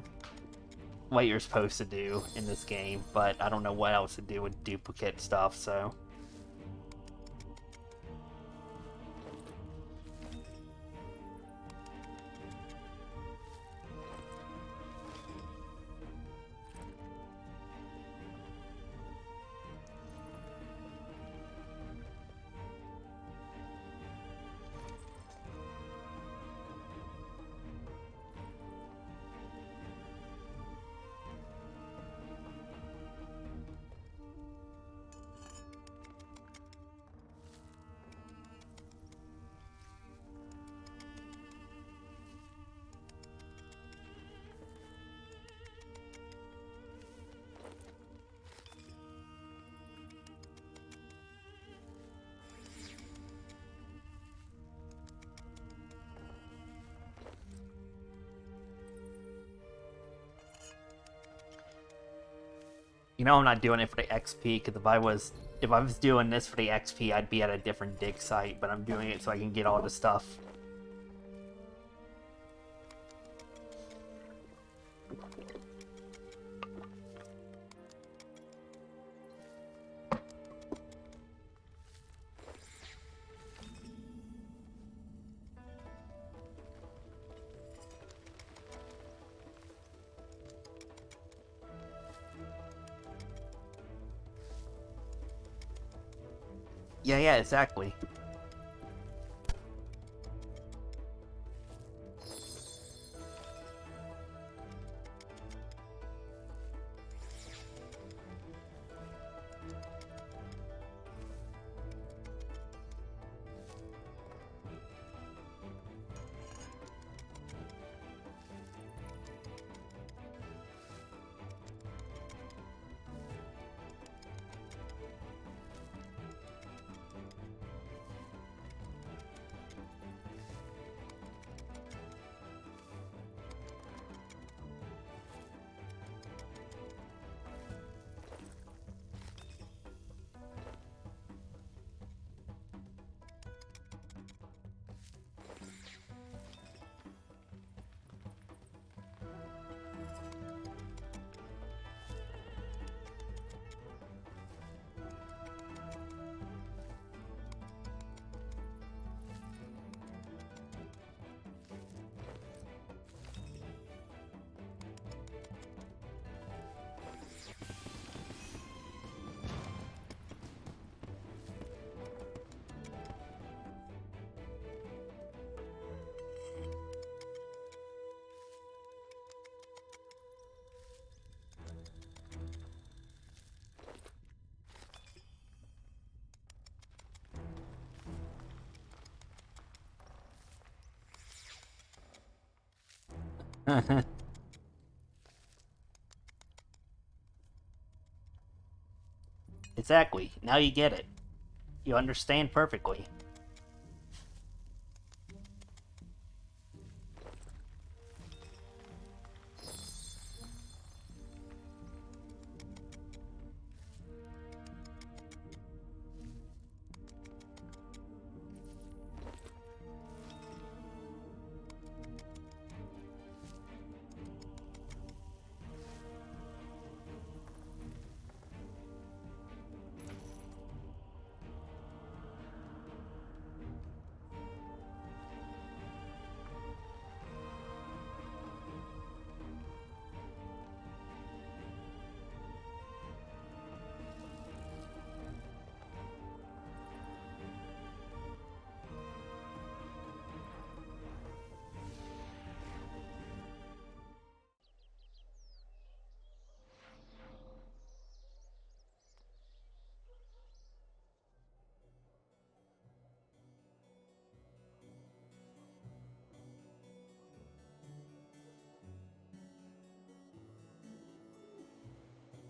what you're supposed to do in this game, but I don't know what else to do with duplicate stuff, so... You know I'm not doing it for the XP, because if I was doing this for the XP, I'd be at a different dig site, but I'm doing it so I can get all the stuff. Yeah, exactly. Exactly. Now you get it. You understand perfectly.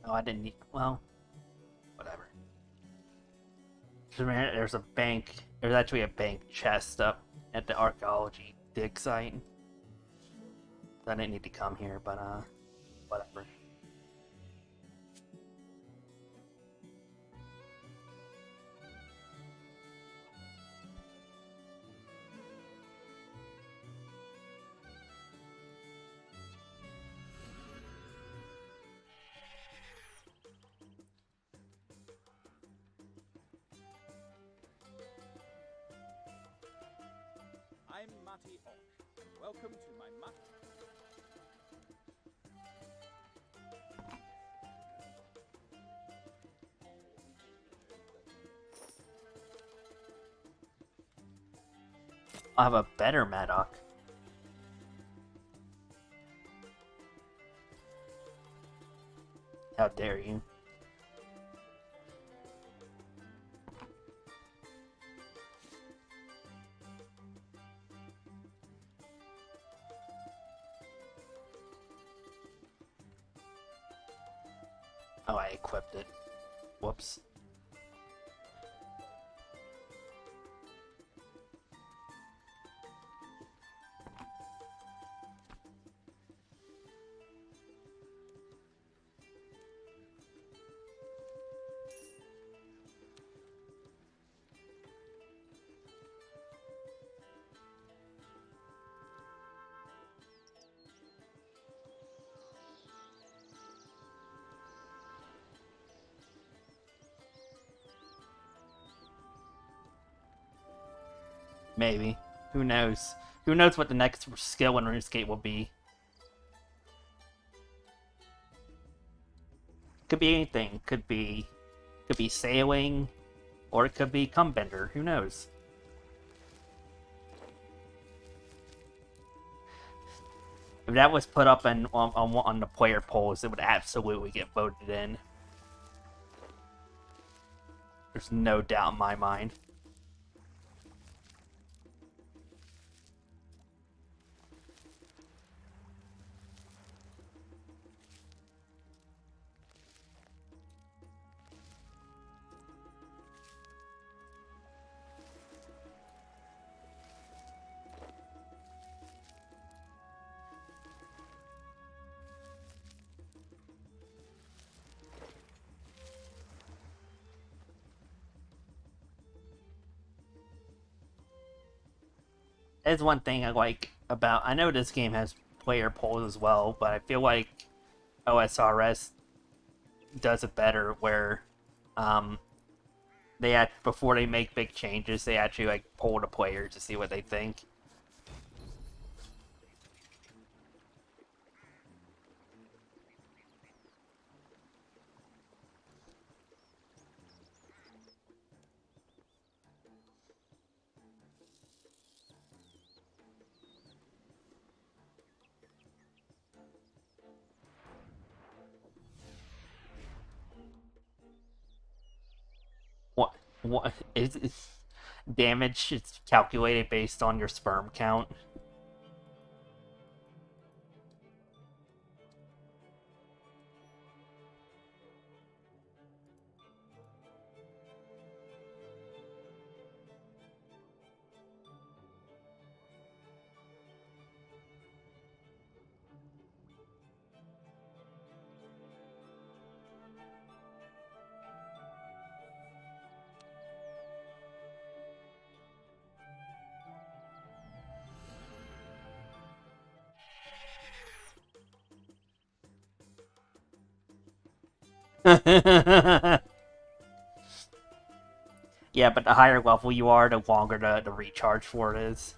Oh, I didn't need... Well, whatever. There's a bank... There's actually a bank chest up at the Archeology dig site. I didn't need to come here, but, whatever. I'm Matty Ock. Welcome to my I'll have a better Maddock. How dare you? Oh, I equipped it. Whoops. Maybe. Who knows? Who knows what the next skill in RuneScape will be? Could be anything. Could be sailing, or it could be Cumbender. Who knows? If that was put up on the player polls, it would absolutely get voted in. There's no doubt in my mind. That's one thing I like about... I know this game has player polls as well, but I feel like OSRS does it better where before they make big changes, they actually like poll the players to see what they think. What is damage? It's calculated based on your sperm count. Yeah, but the higher level you are, the longer the recharge for it is.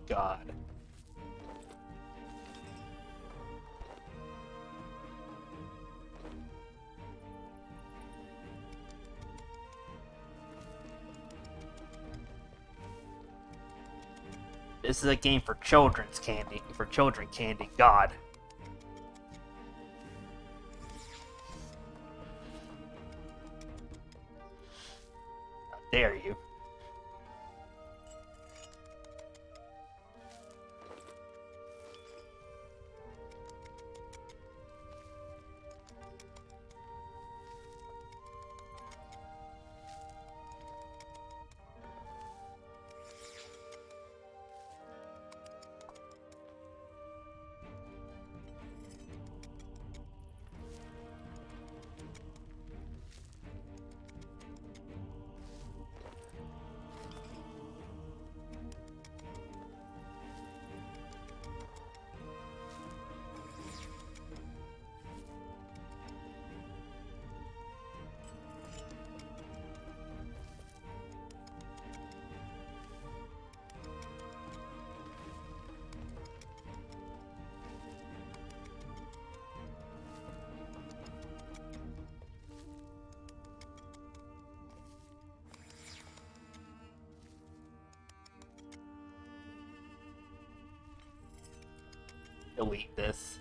God. This is a game for children's candy. For children candy. God. How dare you? Delete this.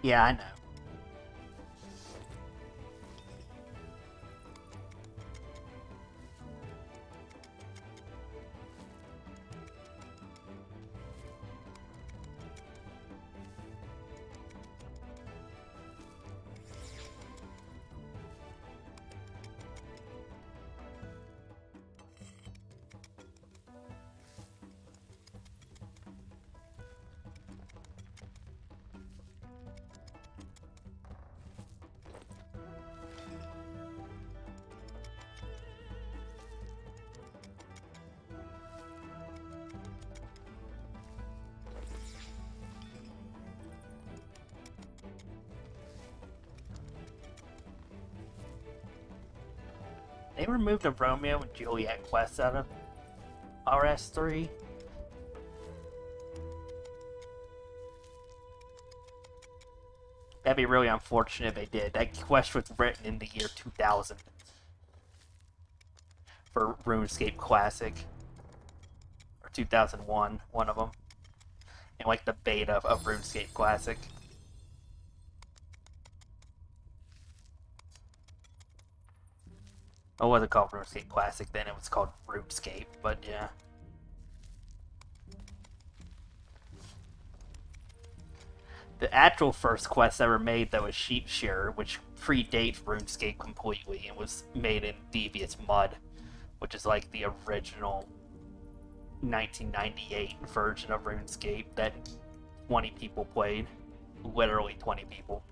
Yeah, I know. They removed the Romeo and Juliet quest out of RS3. That'd be really unfortunate if they did. That quest was written in the year 2000 for RuneScape Classic. Or 2001, one of them. And like the beta of RuneScape Classic. It wasn't called RuneScape Classic then, it was called RuneScape, but yeah. The actual first quest ever made, though, is Sheep Shearer, which predates RuneScape completely and was made in Devious Mud, which is like the original 1998 version of RuneScape that 20 people played. Literally 20 people.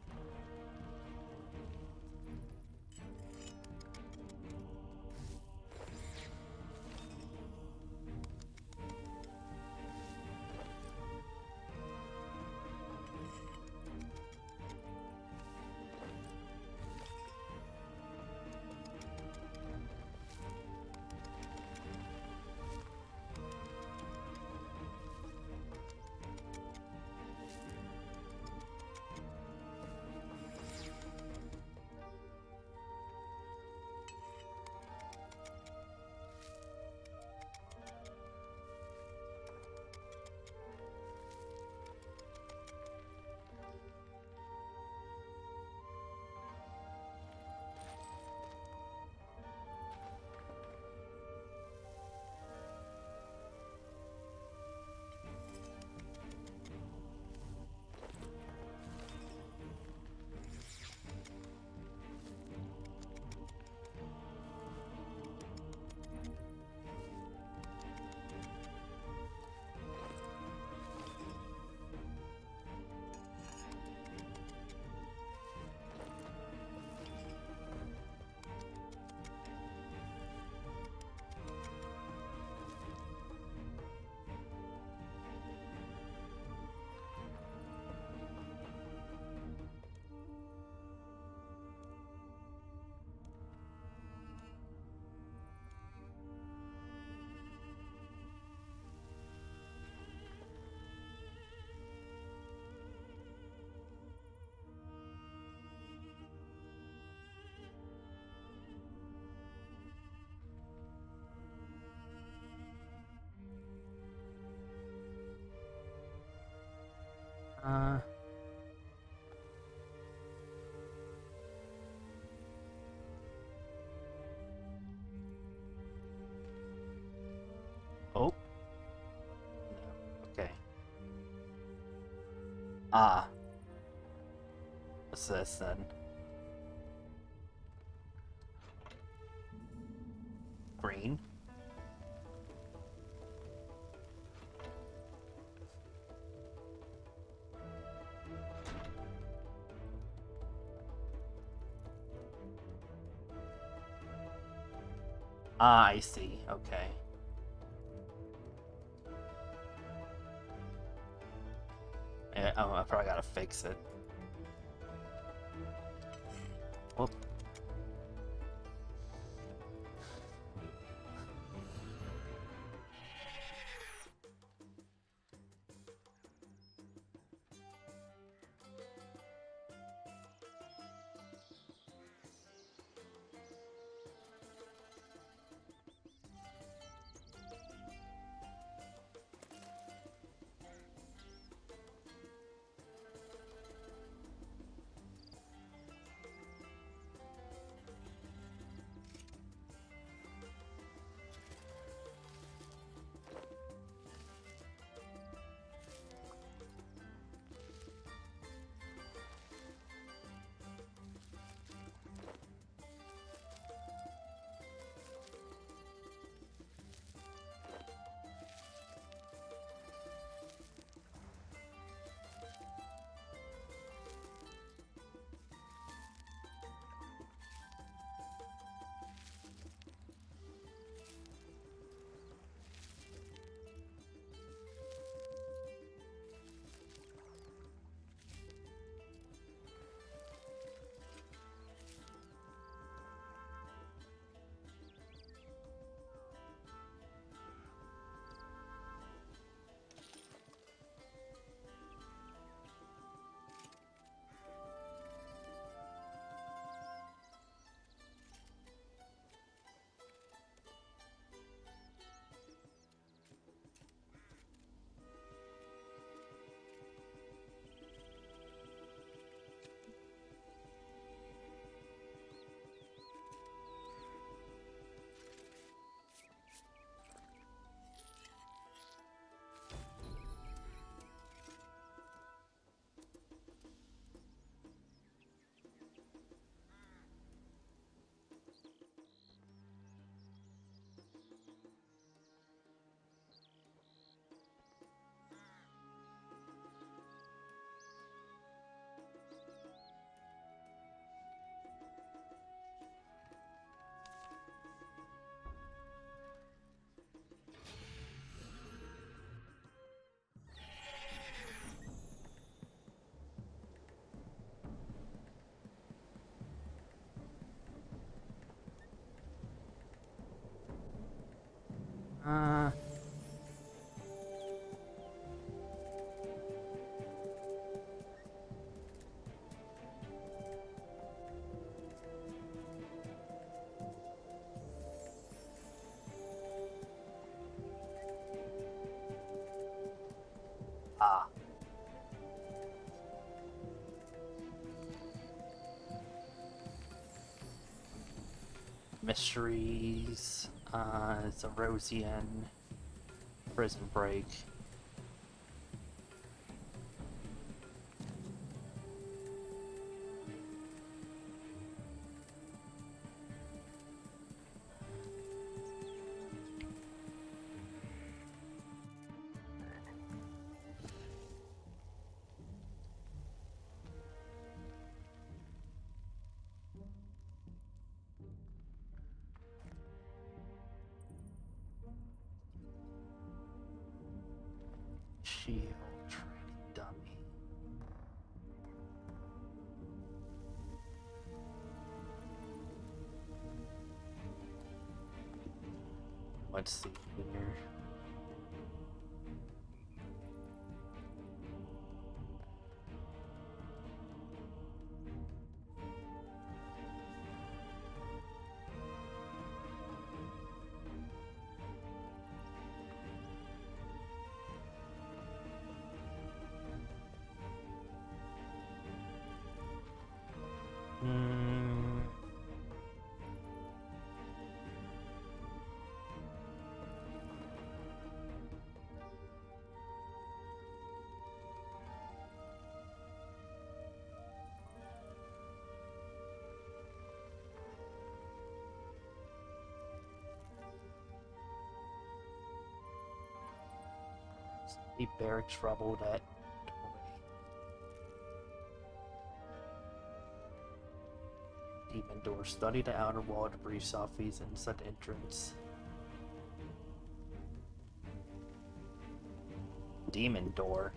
Oh. Okay. Ah. What's this then? Green. Ah, I see. Okay. Yeah, I probably gotta fix it. Whoop. Ah. Mysteries, Zerosian, Prison Break. Shield training dummy. Let's see here. The barracks rubble that demon door. Study the outer wall to brief softies and set entrance. Demon door.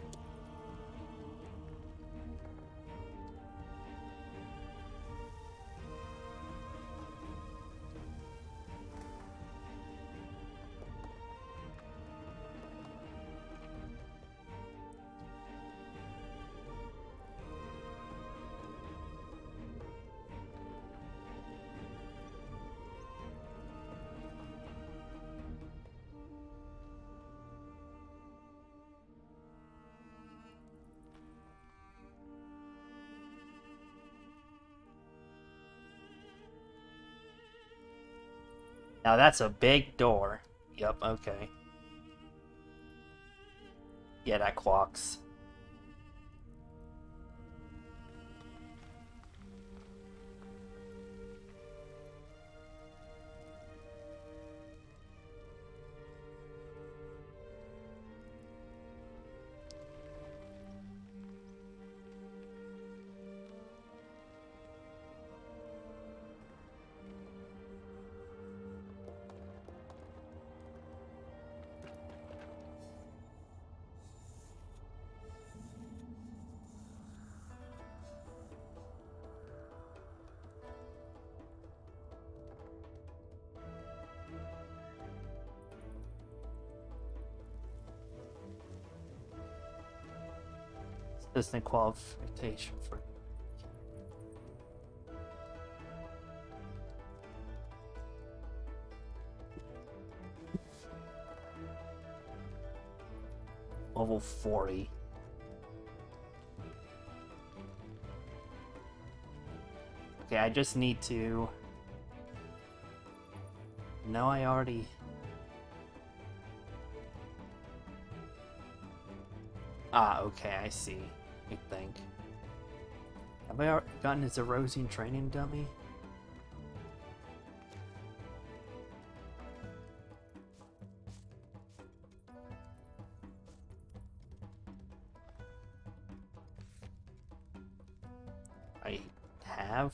Now that's a big door. Yep, okay. Yeah, that clocks. Assistant qualification for level 40. Okay, I just need to... No, I already... Ah, okay, I see. I think. Have I gotten his Erosian training dummy? I have?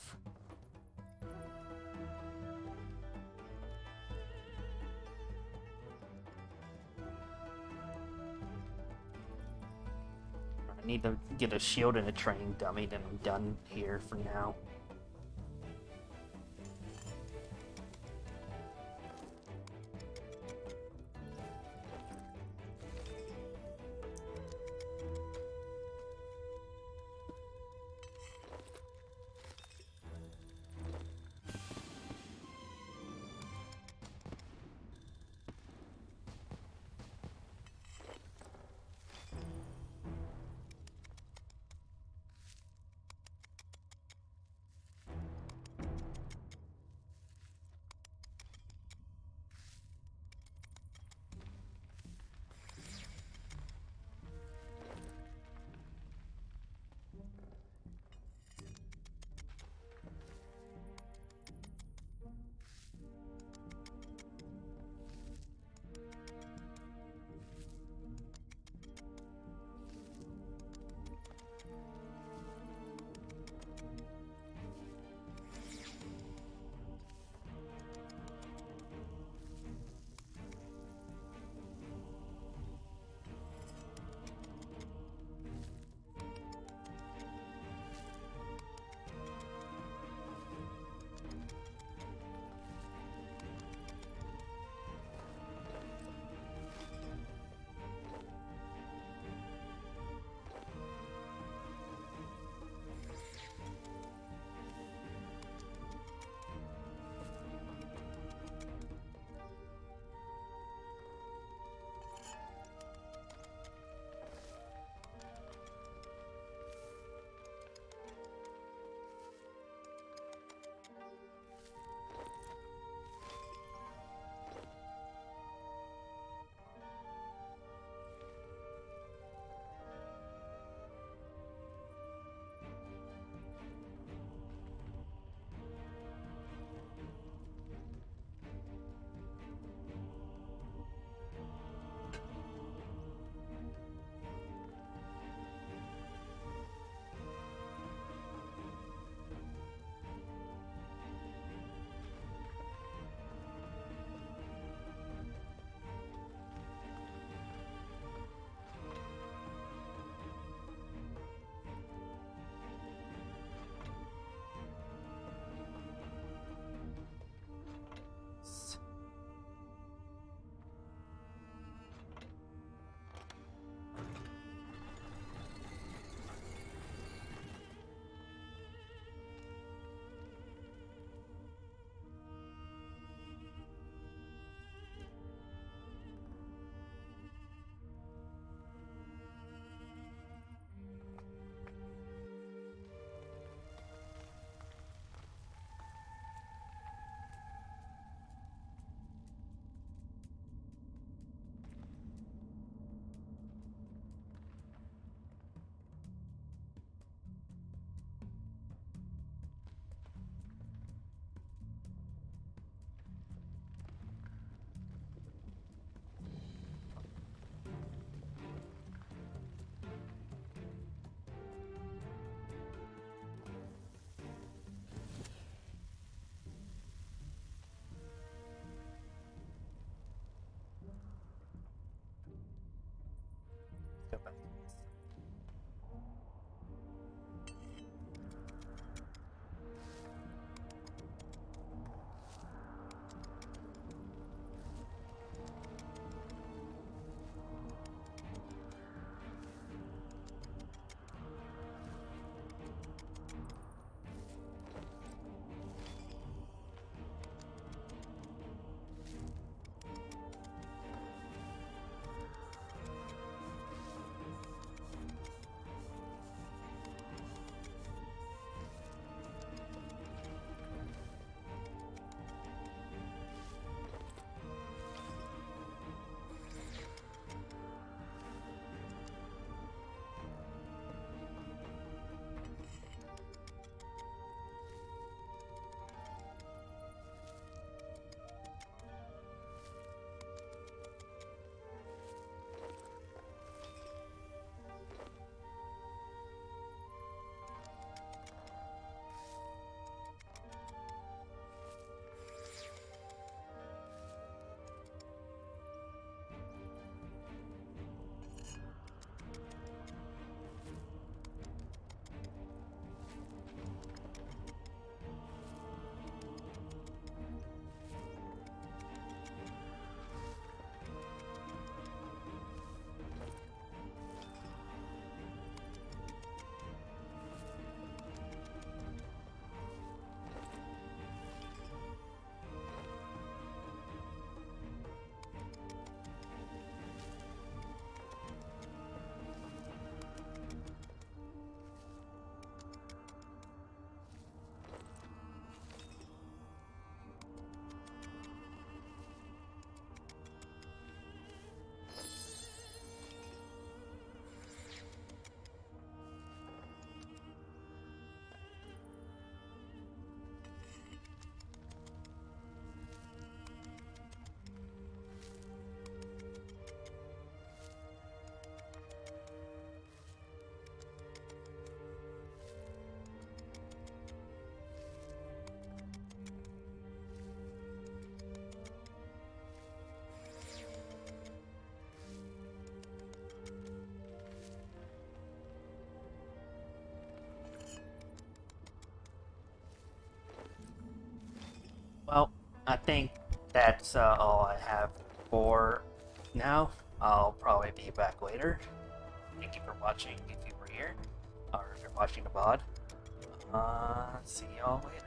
I need to get a shield and a training dummy, then I'm done here for now. I think that's all I have for now. I'll probably be back later. Thank you for watching if you were here, or if you're watching the VoD. See y'all later.